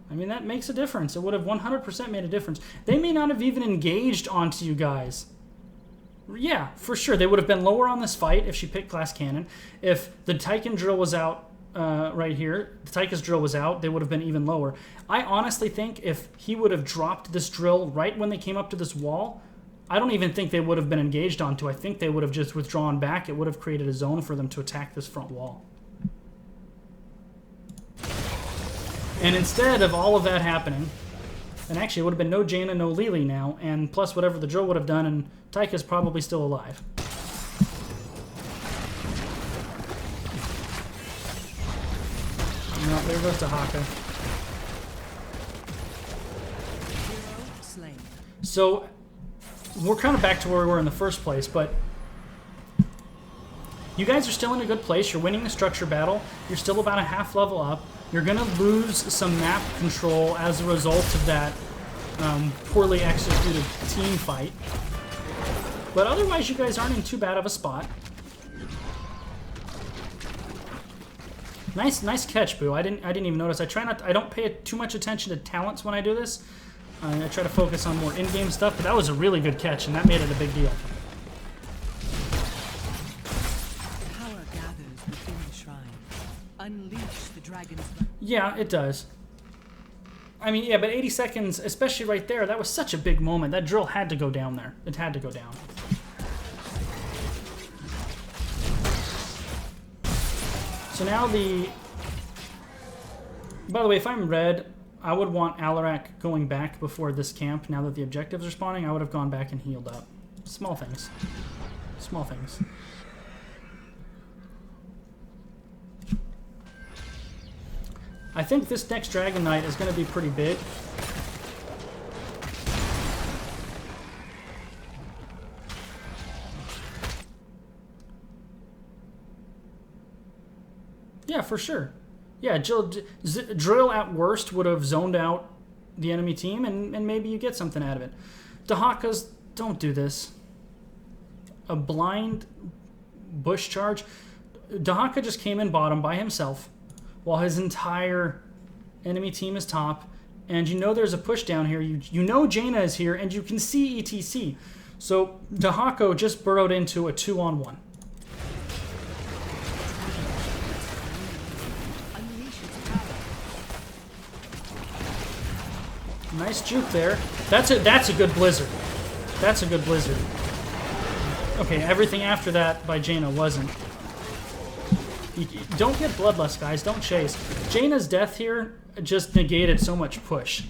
I mean, that makes a difference. It would have 100% made a difference. They may not have even engaged onto you guys. Yeah, for sure. They would have been lower on this fight if she picked Glass Cannon. If the Tyken drill was out right here, the Tychus drill was out, they would have been even lower. I honestly think if he would have dropped this drill right when they came up to this wall, I don't even think they would have been engaged onto. I think they would have just withdrawn back. It would have created a zone for them to attack this front wall. And instead of all of that happening, and actually it would have been no Jaina, no Li Li now, and plus whatever the drill would have done, and Tyka's probably still alive. No, there goes Dahaka. So, we're kind of back to where we were in the first place, but you guys are still in a good place. You're winning the structure battle. You're still about a half level up. You're going to lose some map control as a result of that poorly executed team fight. But otherwise, you guys aren't in too bad of a spot. Nice catch, Boo. I didn't even notice. I don't pay too much attention to talents when I do this. I try to focus on more in-game stuff, but that was a really good catch, and that made it a big deal. Power gathers within the shrine. Unleash the dragon's. Yeah, it does. I mean, yeah, but 80 seconds, especially right there, that was such a big moment. That drill had to go down there. It had to go down. So now by the way, if I'm red, I would want Alarak going back before this camp. Now that the objectives are spawning, I would have gone back and healed up. Small things. Small things. I think this next Dragon Knight is going to be pretty big. Yeah, for sure. Yeah, drill at worst would have zoned out the enemy team, and maybe you get something out of it. Dahaka's, don't do this. A blind bush charge. Dahaka just came in bottom by himself, while his entire enemy team is top, and you know there's a push down here. You know Jaina is here, and you can see ETC. So Dahaka just burrowed into a 2-on-1. Nice juke there. That's a good blizzard. That's a good blizzard. Okay, everything after that by Jaina wasn't. You don't get bloodlust, guys. Don't chase. Jaina's death here just negated so much push.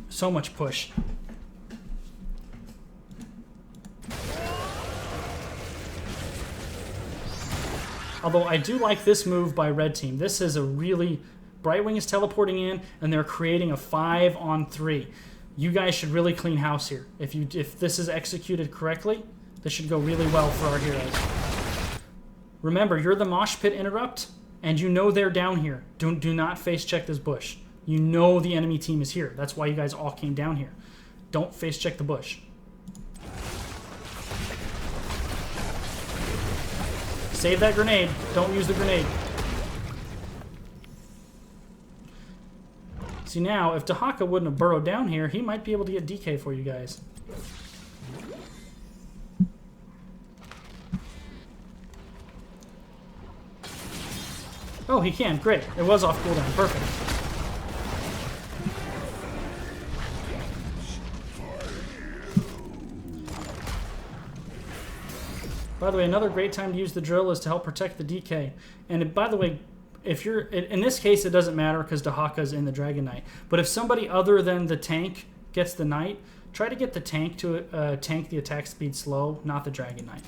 So much push. Although I do like this move by red team. This is a really... Brightwing is teleporting in, and they're creating a 5-on-3. You guys should really clean house here. If this is executed correctly, this should go really well for our heroes. Remember, you're the mosh pit interrupt, and you know they're down here. Do not face check this bush. You know the enemy team is here. That's why you guys all came down here. Don't face check the bush. Save that grenade. Don't use the grenade. See now, if Dahaka wouldn't have burrowed down here, he might be able to get DK for you guys. Oh, he can. Great. It was off cooldown. Perfect. By the way, another great time to use the drill is to help protect the DK. And by the way, if you're in this case, it doesn't matter because Dahaka's in the Dragon Knight. But if somebody other than the tank gets the Knight, try to get the tank to tank the attack speed slow, not the Dragon Knight.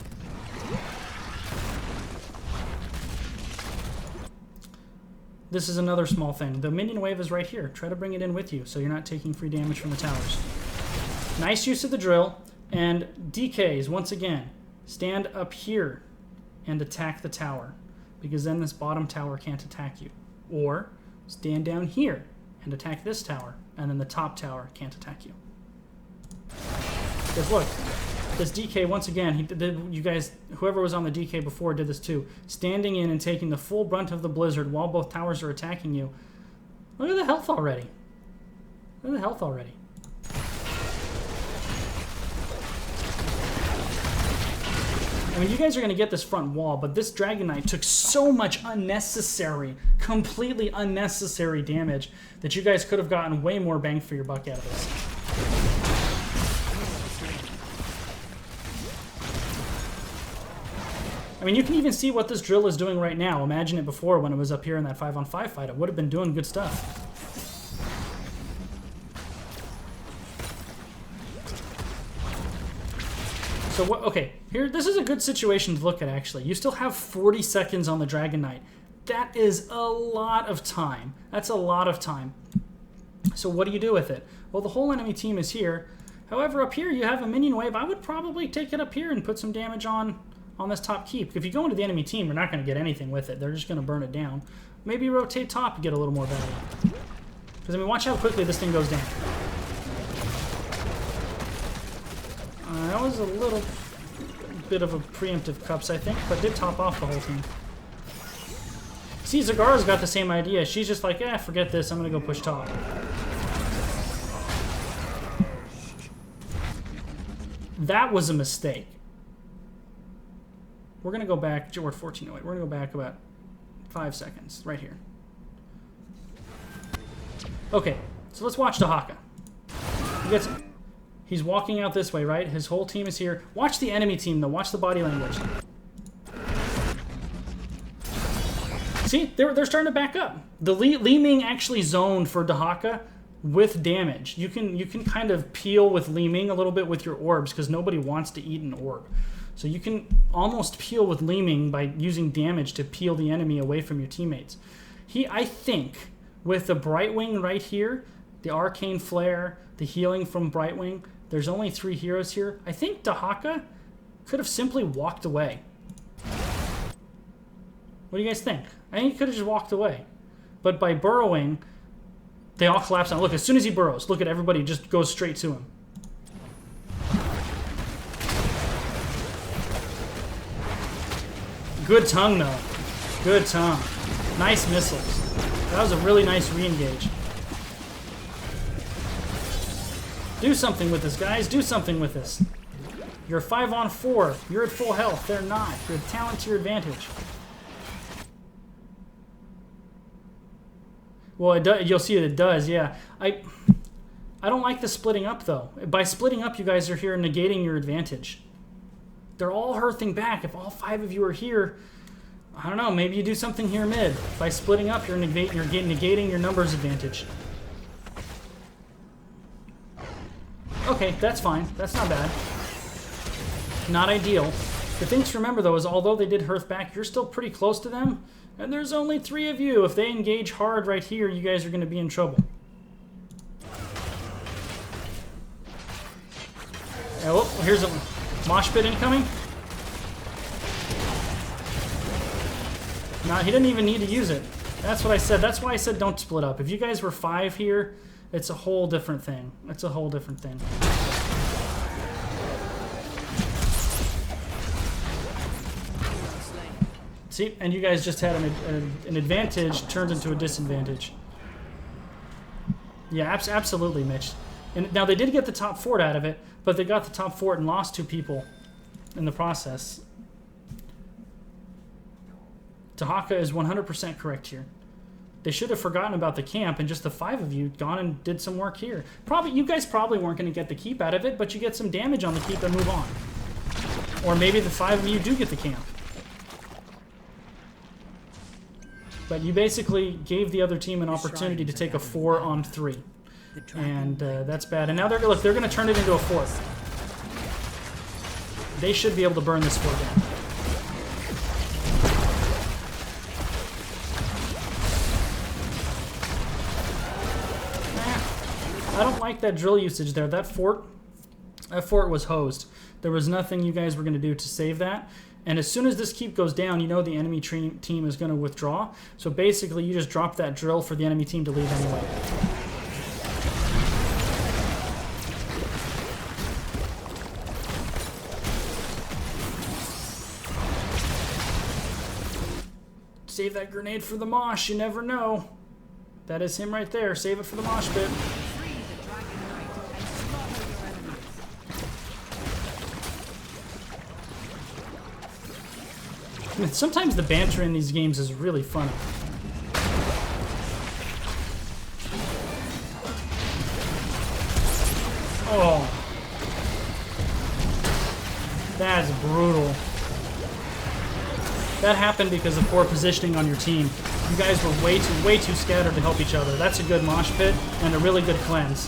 This is another small thing. The minion wave is right here. Try to bring it in with you so you're not taking free damage from the towers. Nice use of the drill. And DKs, once again, stand up here and attack the tower, because then this bottom tower can't attack you. Or stand down here and attack this tower, and then the top tower can't attack you. Because look, this DK, once again, you guys, whoever was on the DK before did this too. Standing in and taking the full brunt of the blizzard while both towers are attacking you. Look at the health already. Look at the health already. I mean, you guys are going to get this front wall, but this Dragon Knight took so much unnecessary, completely unnecessary damage that you guys could have gotten way more bang for your buck out of this. I mean, you can even see what this drill is doing right now. Imagine it before when it was up here in that 5-on-5 fight. It would have been doing good stuff. So what, okay, here, this is a good situation to look at, actually. You still have 40 seconds on the Dragon Knight. That is a lot of time. That's a lot of time. So what do you do with it? Well, the whole enemy team is here. However, up here you have a minion wave. I would probably take it up here and put some damage on this top keep. If you go into the enemy team, you're not going to get anything with it. They're just going to burn it down. Maybe rotate top and get a little more value. Because, I mean, watch how quickly this thing goes down. That was a little bit of a preemptive cups, I think, but did top off the whole team. See, Zagara's got the same idea. She's just like, forget this. I'm going to go push top. That was a mistake. We're going to go back. We're 14:08. We're going to go back about 5 seconds right here. Okay, so let's watch Dahaka. He's walking out this way, right? His whole team is here. Watch the enemy team, though. Watch the body language. See? They're starting to back up. The Li Ming actually zoned for Dahaka with damage. You can kind of peel with Li Ming a little bit with your orbs because nobody wants to eat an orb. So you can almost peel with Li Ming by using damage to peel the enemy away from your teammates. I think, with the Brightwing right here, the Arcane Flare, the healing from Brightwing, there's only 3 heroes here. I think Dahaka could have simply walked away. What do you guys think? I think he could have just walked away. But by burrowing, they all collapse down. Look, as soon as he burrows, look at everybody just goes straight to him. Good tongue, though. Good tongue. Nice missiles. That was a really nice re-engage. Do something with this, guys. Do something with this. You're 5-on-4. You're at full health. They're not. You're a talent to your advantage. Well, you'll see that it does, yeah. I don't like the splitting up, though. By splitting up, you guys are here negating your advantage. They're all hearthing back. If all 5 of you are here, I don't know, maybe you do something here mid. By splitting up, you're negating your numbers advantage. Okay, that's fine. That's not bad. Not ideal, The thing to remember, though, is although they did Hearth back, you're still pretty close to them. And there's only 3 of you. If they engage hard right here, you guys are going to be in trouble. Oh, here's a mosh pit incoming. No, he didn't even need to use it. That's what I said. That's why I said don't split up. If you guys were 5 here, it's a whole different thing. It's a whole different thing. See, and you guys just had an advantage turned into a disadvantage. Yeah, absolutely, Mitch. And now they did get the top fort out of it, but they got the top fort and lost 2 people in the process. Tahaka is 100% correct here. They should have forgotten about the camp and just the 5 of you gone and did some work here. You guys probably weren't going to get the keep out of it, but you get some damage on the keep and move on. Or maybe the 5 of you do get the camp. But you basically gave the other team an opportunity to take a 4 on 3. And that's bad. And now they're going to turn it into a 4. They should be able to burn this fort down. I don't like that drill usage there. That fort was hosed. There was nothing you guys were going to do to save that. And as soon as this keep goes down, you know the enemy team is going to withdraw. So basically, you just drop that drill for the enemy team to leave anyway. Save that grenade for the mosh. You never know. That is him right there. Save it for the mosh pit. I mean, sometimes the banter in these games is really funny. Oh. That's brutal. That happened because of poor positioning on your team. You guys were way too scattered to help each other. That's a good mosh pit and a really good cleanse.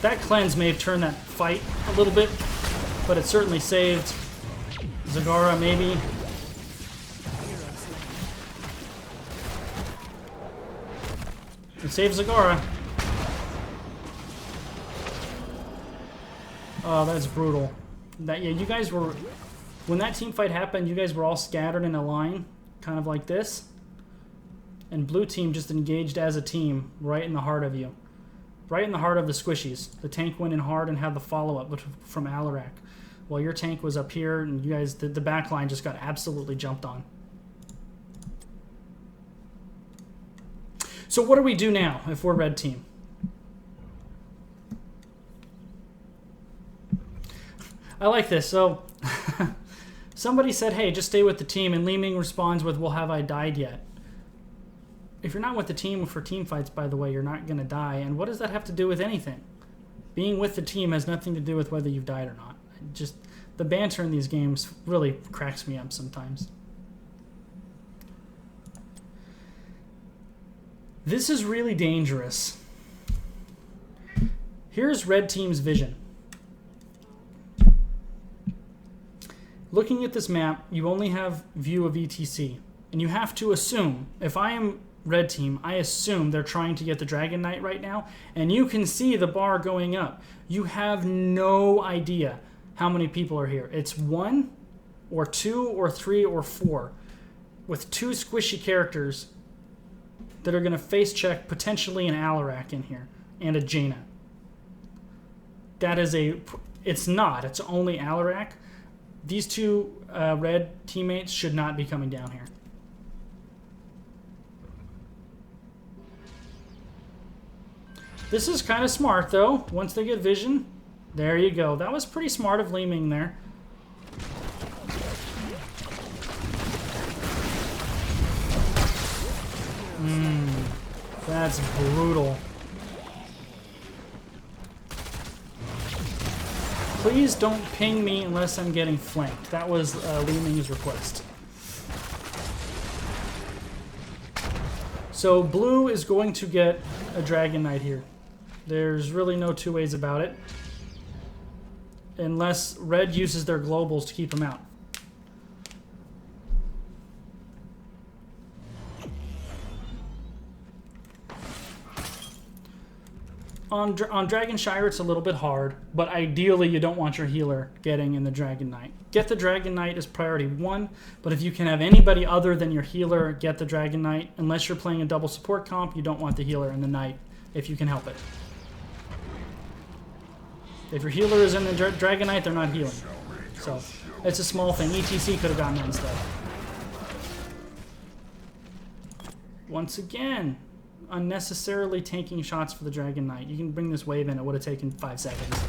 That cleanse may have turned that fight a little bit, but it certainly saved Zagara, maybe. It saved Zagara. Oh, that's brutal. Yeah, you guys were... When that team fight happened, you guys were all scattered in a line, kind of like this. And blue team just engaged as a team, right in the heart of you. Right in the heart of the squishies. The tank went in hard and had the follow-up from Alarak. While your tank was up here, and you guys, the back line just got absolutely jumped on. So what do we do now if we're red team? I like this. So somebody said, hey, just stay with the team, and Li Ming responds with, well, have I died yet? If you're not with the team for team fights, by the way, you're not going to die. And what does that have to do with anything? Being with the team has nothing to do with whether you've died or not. Just the banter in these games really cracks me up sometimes. This is really dangerous. Here's red team's vision. Looking at this map, you only have view of ETC. And you have to assume, if I am red team, I assume they're trying to get the Dragon Knight right now. And you can see the bar going up. You have no idea how many people are here. It's 1 or 2 or 3 or 4 with 2 squishy characters that are going to face check potentially an Alarak in here and a Jaina. That is it's only Alarak. These 2 red teammates should not be coming down here. This is kind of smart though. Once they get vision, there you go. That was pretty smart of Li Ming there. That's brutal. Please don't ping me unless I'm getting flanked. That was Li Ming's request. So blue is going to get a Dragon Knight here. There's really no 2 ways about it. unless red uses their globals to keep them out. On Dragon Shire, it's a little bit hard, but ideally you don't want your healer getting in the Dragon Knight. Get the Dragon Knight as priority 1, but if you can have anybody other than your healer get the Dragon Knight, unless you're playing a double support comp, you don't want the healer and the Knight if you can help it. If your healer is in the Dragon Knight, they're not healing. So, it's a small thing. ETC could have gotten that instead. Once again, unnecessarily taking shots for the Dragon Knight. You can bring this wave in, it would have taken 5 seconds.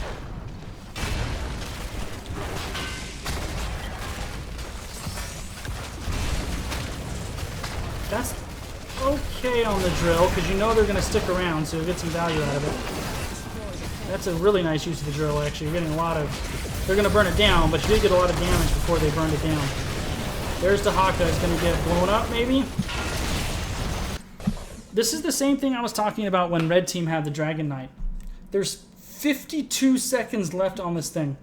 That's okay on the drill, because you know they're going to stick around, so you'll get some value out of it. That's a really nice use of the drill, actually. You're getting a lot of... They're going to burn it down, but you did get a lot of damage before they burned it down. There's the Haka. It's going to get blown up, maybe? This is the same thing I was talking about when Red Team had the Dragon Knight. There's 52 seconds left on this thing.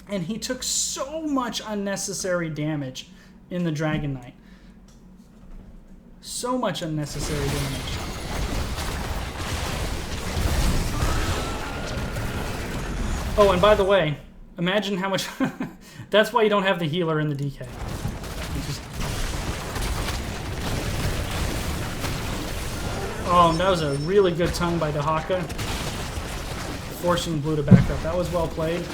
And he took so much unnecessary damage in the Dragon Knight. So much unnecessary damage. Oh, and by the way, imagine how much... That's why you don't have the healer in the DK. Oh, that was a really good tongue by Dehaka. Forcing blue to back up. That was well played.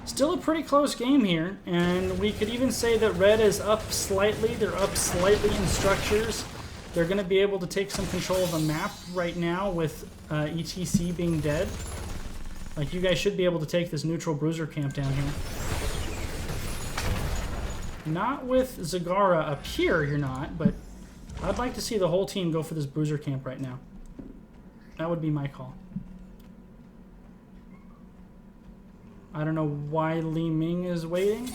Still a pretty close game here, and we could even say that red is up slightly. They're up slightly in structures. They're going to be able to take some control of the map right now with ETC being dead. Like, you guys should be able to take this neutral bruiser camp down here. Not with Zagara up here, you're not, but I'd like to see the whole team go for this bruiser camp right now. That would be my call. I don't know why Li Ming is waiting.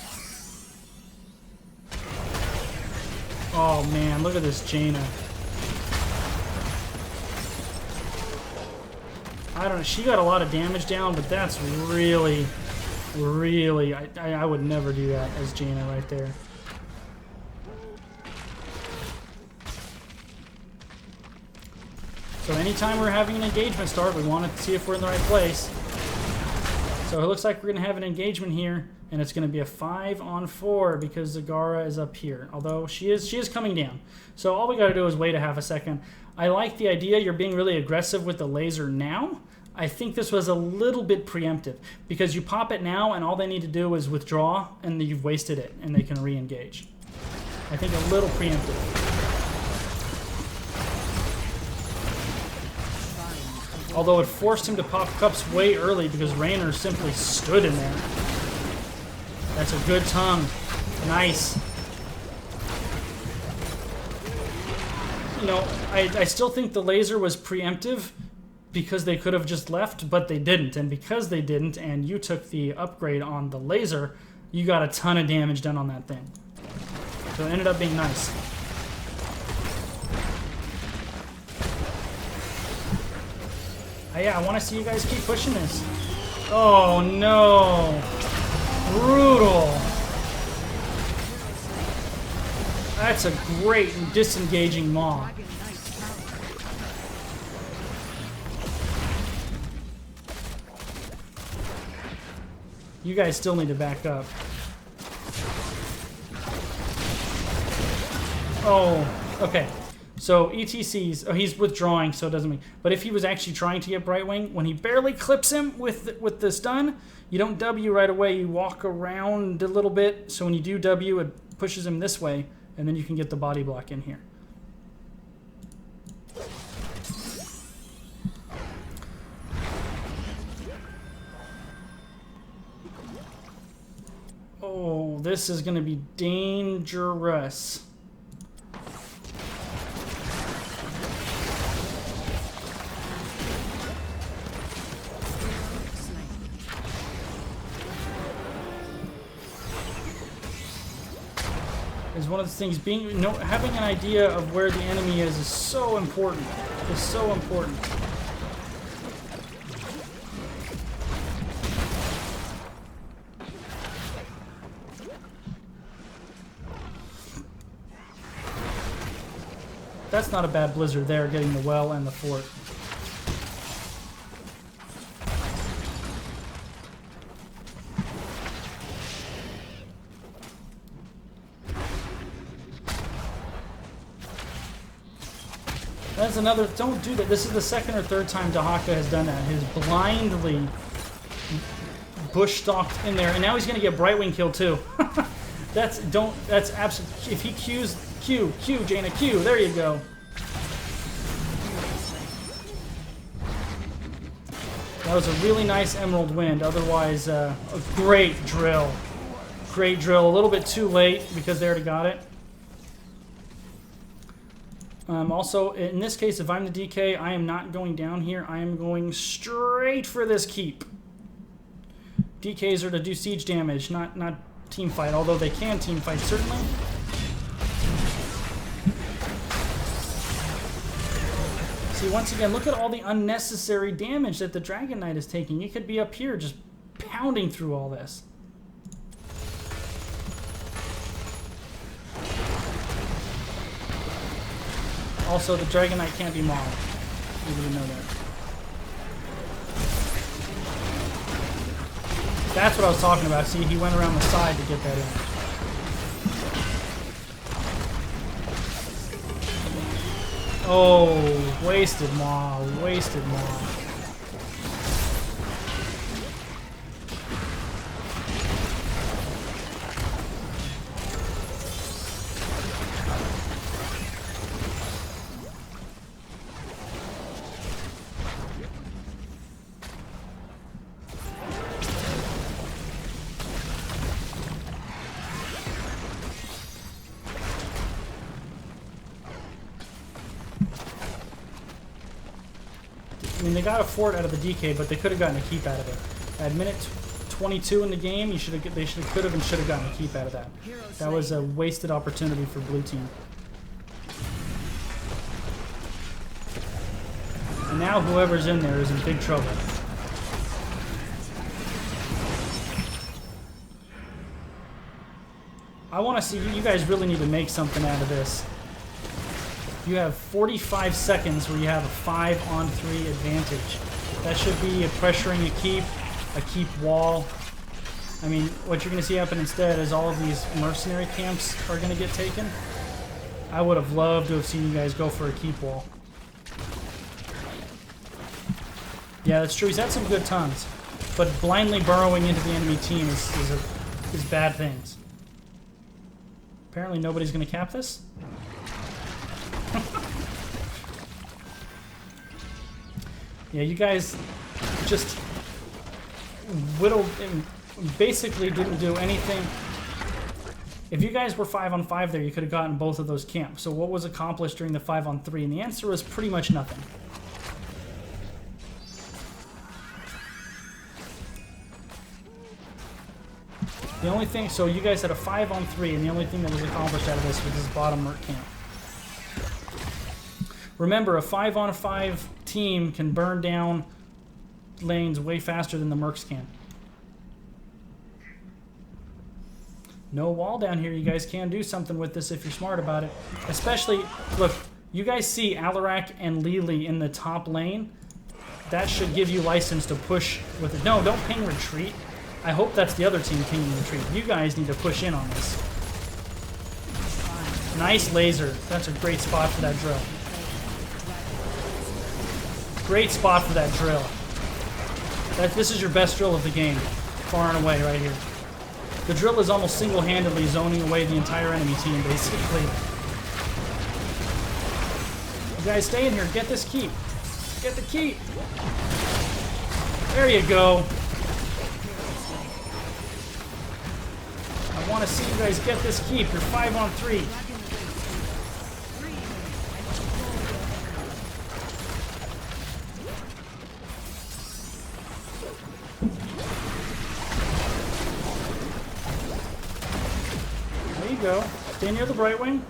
Oh man, look at this Jaina. I don't know, she got a lot of damage down, but that's really, really, I would never do that as Jaina right there. So anytime we're having an engagement start, we want to see if we're in the right place. So it looks like we're going to have an engagement here, and it's going to be a 5-on-4 because Zagara is up here. Although she is coming down. So all we got to do is wait a half a second. I like the idea you're being really aggressive with the laser now. I think this was a little bit preemptive because you pop it now and all they need to do is withdraw and you've wasted it and they can re-engage. I think a little preemptive. Although it forced him to pop cups way early because Raynor simply stood in there. That's a good tongue. Nice. You know, I still think the laser was preemptive because they could have just left, but they didn't. And because they didn't, and you took the upgrade on the laser, you got a ton of damage done on that thing. So it ended up being nice. Yeah, I want to see you guys keep pushing this. Oh no! Brutal! That's a great disengaging maw. You guys still need to back up. Oh, okay. So ETC's, oh, he's withdrawing, so it doesn't mean. But if he was actually trying to get Brightwing, when he barely clips him with the stun, you don't W right away. You walk around a little bit. So when you do W, it pushes him this way, and then you can get the body block in here. Oh, this is going to be dangerous. is one of the things. Having an idea of where the enemy is so important. Is so important. That's not a bad blizzard there, getting the well and the fort. That's another. Don't do that. This is the second or third time Dahaka has done that. He's blindly bush stalked in there, and now he's going to get Brightwing killed too. That's absolutely. If he Q's Q, Jaina, Q. There you go. That was a really nice Emerald Wind. Otherwise, a great drill. Great drill. A little bit too late because they already got it. Also, in this case, if I'm the DK, I am not going down here. I am going straight for this keep. DKs are to do siege damage, not team fight, although they can team fight, certainly. See, once again, look at all the unnecessary damage that the Dragon Knight is taking. You could be up here just pounding through all this. Also, the Dragon Knight can't be modeled. You didn't know that. That's what I was talking about. See, he went around the side to get that in. Oh, wasted Maw. Wasted Maw. I mean, they got a fort out of the DK, but they could have gotten a keep out of it. At minute 22 in the game, they could have and should have gotten a keep out of that. That was a wasted opportunity for blue team. And now whoever's in there is in big trouble. I want to see, you guys really need to make something out of this. You have 45 seconds where you have a 5-on-3 advantage. That should be a pressuring a keep wall. I mean, what you're going to see happen instead is all of these mercenary camps are going to get taken. I would have loved to have seen you guys go for a keep wall. Yeah, that's true. He's had some good tons. But blindly burrowing into the enemy team is bad things. Apparently nobody's going to cap this. Yeah, you guys just whittled and basically didn't do anything. If you guys were 5-on-5 there, you could have gotten both of those camps. So what was accomplished during the 5-on-3? And the answer was pretty much nothing. The only thing, so you guys had a 5-on-3, and the only thing that was accomplished out of this was this bottom merc camp. Remember, a 5-on-5 team can burn down lanes way faster than the mercs can. No wall down here. You guys can do something with this if you're smart about it. Especially, look, you guys see Alarak and Lili in the top lane. That should give you license to push with it. No, don't ping retreat. I hope that's the other team pinging retreat. You guys need to push in on this. Nice laser. That's a great spot for that drill. Great spot for that drill. This is your best drill of the game. Far and away right here. The drill is almost single-handedly zoning away the entire enemy team, basically. You guys stay in here. Get this keep. Get the keep. There you go. I want to see you guys get this keep. You're 5-on-3. Go. Stay near the Brightwing.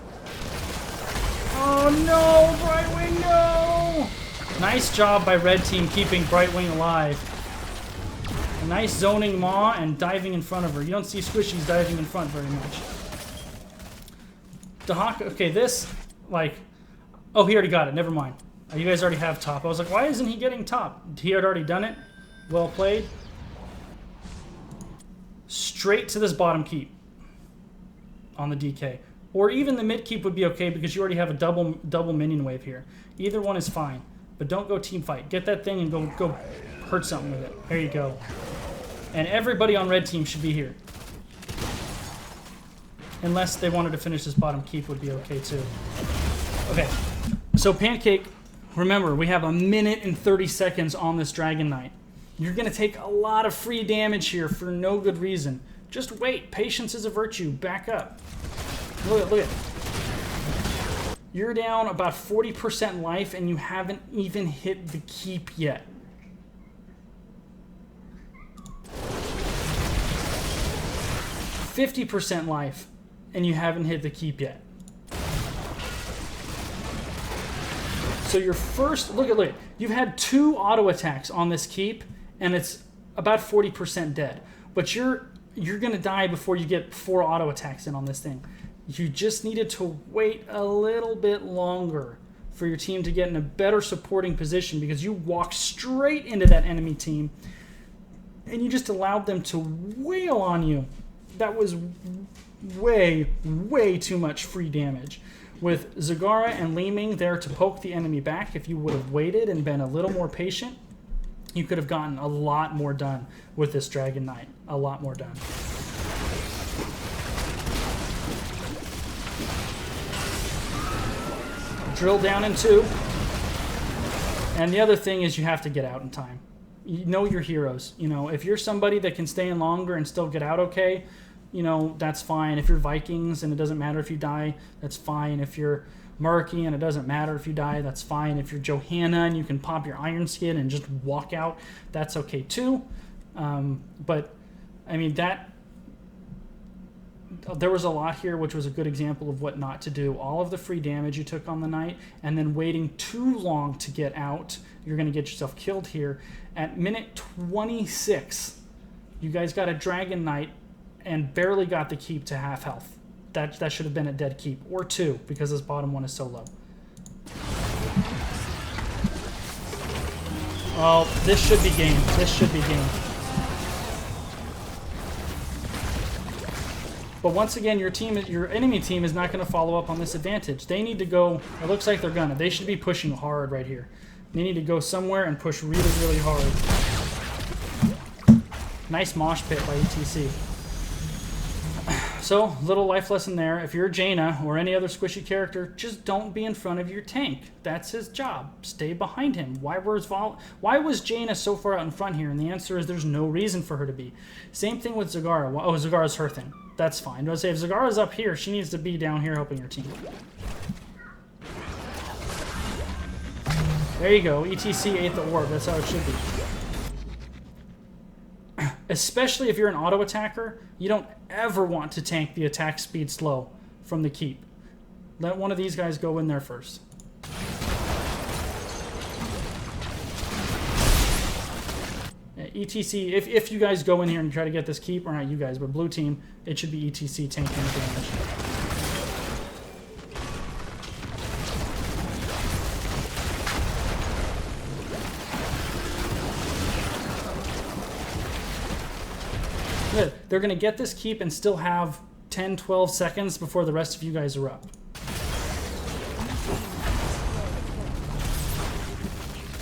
Oh no, Brightwing, no! Nice job by red team keeping Brightwing alive. A nice zoning Maw and diving in front of her. You don't see Squishies diving in front very much. Dahaka, okay, this, like, oh, he already got it, never mind. You guys already have top. I was like, why isn't he getting top? He had already done it. Well played. Straight to this bottom keep on the DK. Or even the mid keep would be okay because you already have a double minion wave here. Either one is fine. But don't go team fight. Get that thing and go hurt something with it. There you go. And everybody on red team should be here. Unless they wanted to finish this bottom keep would be okay too. Okay. So Pancake, remember, we have 1 minute and 30 seconds on this Dragon Knight. You're going to take a lot of free damage here for no good reason. Just wait. Patience is a virtue. Back up. Look at. You're down about 40% life and you haven't even hit the keep yet. %50 life and you haven't hit the keep yet. So your first, look at, you've had 2 auto attacks on this keep and it's about 40% dead. But you're gonna die before you get 4 auto attacks in on this thing. You just needed to wait a little bit longer for your team to get in a better supporting position because you walked straight into that enemy team and you just allowed them to wail on you. That was way, way too much free damage. With Zagara and Li Ming there to poke the enemy back, if you would have waited and been a little more patient, you could have gotten a lot more done with this Dragon Knight. A lot more done. Drill down in 2. And the other thing is you have to get out in time. You know your heroes. You know, if you're somebody that can stay in longer and still get out okay, you know, that's fine. If you're Vikings and it doesn't matter if you die, that's fine. If you're Murky and it doesn't matter if you die, that's fine. If you're Johanna and you can pop your Iron Skin and just walk out, that's okay too. But, I mean, there was a lot here which was a good example of what not to do. All of the free damage you took on the night and then waiting too long to get out, you're going to get yourself killed here. At minute 26, you guys got a Dragon Knight and barely got the keep to half health. That should have been a dead keep. Or 2, because this bottom one is so low. Oh, this should be game. This should be game. But once again, your enemy team is not going to follow up on this advantage. They need to go, it looks like they're going to. They should be pushing hard right here. They need to go somewhere and push really, really hard. Nice mosh pit by ETC. So, little life lesson there. If you're Jaina or any other squishy character, just don't be in front of your tank. That's his job. Stay behind him. Why was Jaina so far out in front here? And the answer is there's no reason for her to be. Same thing with Zagara. Oh, Zagara's her thing. That's fine. I was say if Zagara's up here, she needs to be down here helping her team. There you go. ETC ate the orb. That's how it should be. Especially if you're an auto attacker, you don't ever want to tank the attack speed slow from the keep. Let one of these guys go in there first. ETC, if you guys go in here and try to get this keep, or not you guys, but blue team, it should be ETC tanking the damage. Good. They're going to get this keep and still have 10, 12 seconds before the rest of you guys are up.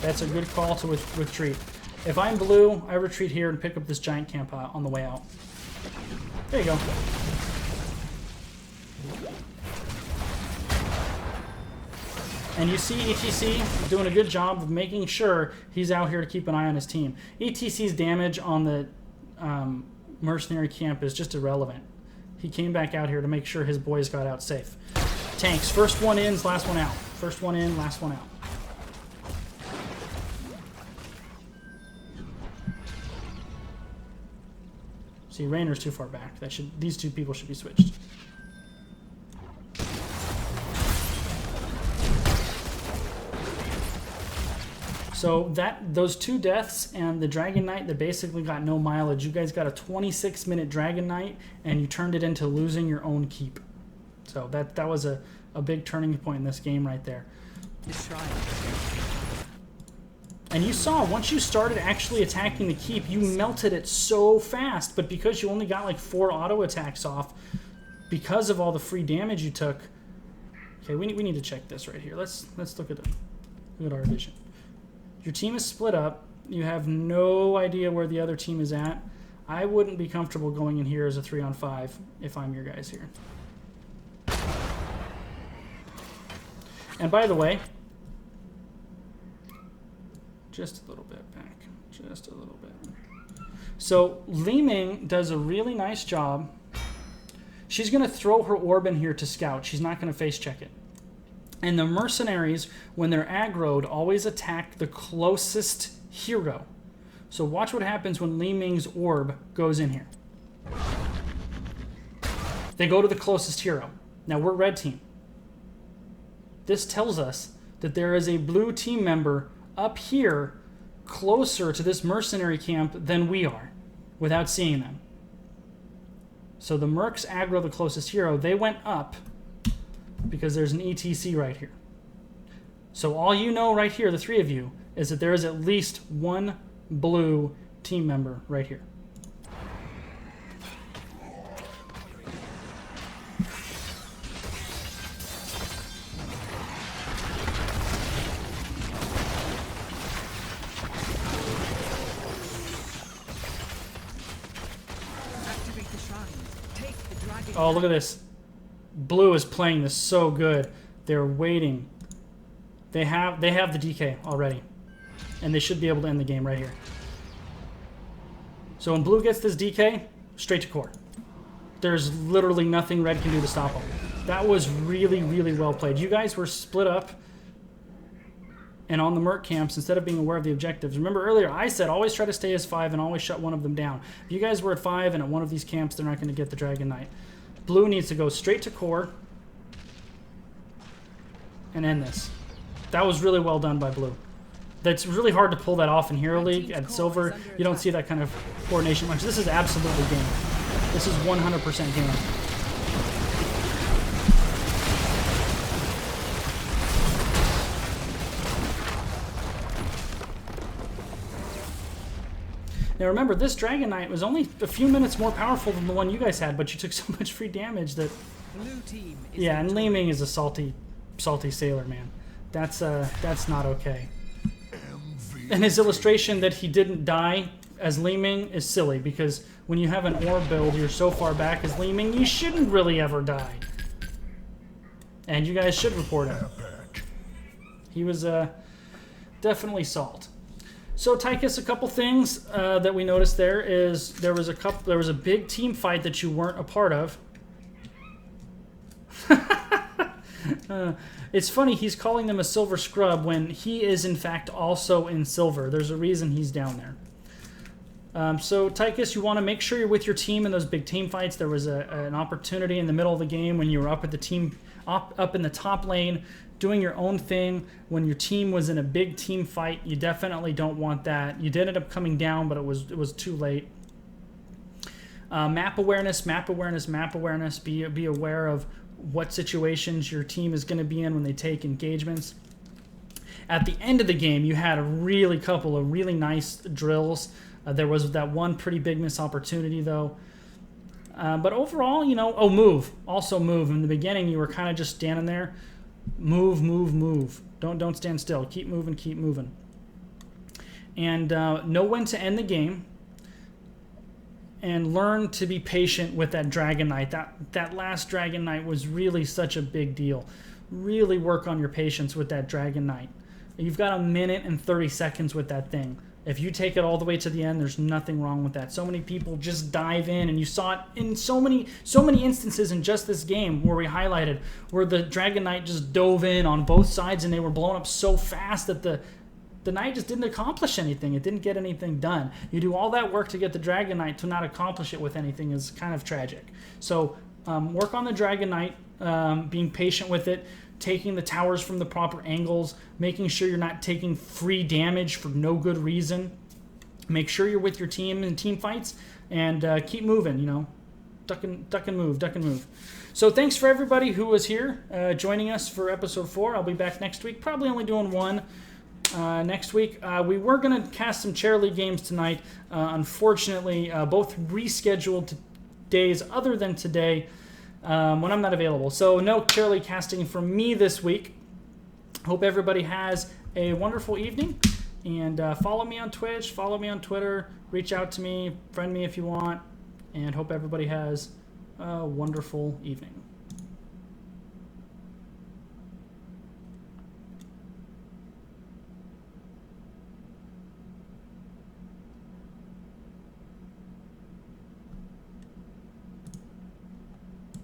That's a good call to retreat. If I'm blue, I retreat here and pick up this giant camp on the way out. There you go. And you see ETC doing a good job of making sure he's out here to keep an eye on his team. ETC's damage on the mercenary camp is just irrelevant. He came back out here to make sure his boys got out safe. Tanks, first one in, last one out. First one in, last one out. See, Rainer's too far back. These two people should be switched. So those 2 deaths and the Dragon Knight that basically got no mileage. You guys got a 26-minute Dragon Knight, and you turned it into losing your own keep. So that was a big turning point in this game right there. The shrine. And you saw, once you started actually attacking the keep, you melted it so fast. But because you only got like 4 auto attacks off, because of all the free damage you took. Okay, we need to check this right here. Let's look at our vision. Your team is split up. You have no idea where the other team is at. I wouldn't be comfortable going in here as a 3-on-5 if I'm your guys here. And by the way, just a little bit back. Just a little bit. So Li Ming does a really nice job. She's going to throw her orb in here to scout. She's not going to face check it. And the mercenaries, when they're aggroed, always attack the closest hero. So watch what happens when Li Ming's orb goes in here. They go to the closest hero. Now we're red team. This tells us that there is a blue team member up here closer to this mercenary camp than we are without seeing them. So the mercs aggro the closest hero. They went up because there's an ETC right here. So all you know right here, the 3 of you, is that there is at least 1 blue team member right here. Activate the shrine. Take the dragon. Oh, look at this. Blue is playing this so good. They're waiting. They have the DK already. And they should be able to end the game right here. So when blue gets this DK, straight to core. There's literally nothing red can do to stop him. That was really, really well played. You guys were split up and on the merc camps instead of being aware of the objectives. Remember earlier I said always try to stay as 5 and always shut one of them down. If you guys were at 5 and at one of these camps, they're not going to get the Dragon Knight. Blue needs to go straight to core and end this. That was really well done by blue. That's really hard to pull that off in Hero League. At Silver, you don't see that kind of coordination much. This is absolutely game. This is 100% game. Now remember, this Dragon Knight was only a few minutes more powerful than the one you guys had, but you took so much free damage that... Blue team is Yeah, and Li Ming is a salty sailor, man. That's not okay. And his illustration that he didn't die as Li Ming is silly, because when you have an orb build, you're so far back as Li Ming, you shouldn't really ever die. And you guys should report him. He was definitely salt. So Tychus, a couple things that we noticed there is there was a big team fight that you weren't a part of. It's funny, he's calling them a silver scrub when he is in fact also in silver. There's a reason he's down there. So Tychus, you want to make sure you're with your team in those big team fights. There was an opportunity in the middle of the game when you were up at the team up in the top lane doing your own thing. When your team was in a big team fight, you definitely don't want that. You did end up coming down, but it was too late. Map awareness. Be aware of what situations your team is going to be in when they take engagements. At the end of the game, you had a couple of really nice drills. There was that one pretty big missed opportunity, though. But overall, move. Also move. In the beginning, you were kind of just standing there. Move. Don't stand still. Keep moving. And know when to end the game. And learn to be patient with that Dragon Knight. That last Dragon Knight was really such a big deal. Really work on your patience with that Dragon Knight. You've got 1 minute and 30 seconds with that thing. If you take it all the way to the end, there's nothing wrong with that. So many people just dive in, and you saw it in so many instances in just this game where we highlighted where the Dragon Knight just dove in on both sides, and they were blown up so fast that the Knight just didn't accomplish anything. It didn't get anything done. You do all that work to get the Dragon Knight to not accomplish it with anything is kind of tragic. So work on the Dragon Knight, being patient with it. taking the towers from the proper angles, making sure you're not taking free damage for no good reason. Make sure you're with your team in team fights, and keep moving, you know. Duck and move. So thanks for everybody who was here joining us for episode 4. I'll be back next week, probably only doing one next week. We were going to cast some Chair League games tonight. Unfortunately, both rescheduled to days other than today when I'm not available. So no Chair League casting from me this week. Hope everybody has a wonderful evening. And follow me on Twitch, follow me on Twitter, reach out to me, friend me if you want, and hope everybody has a wonderful evening.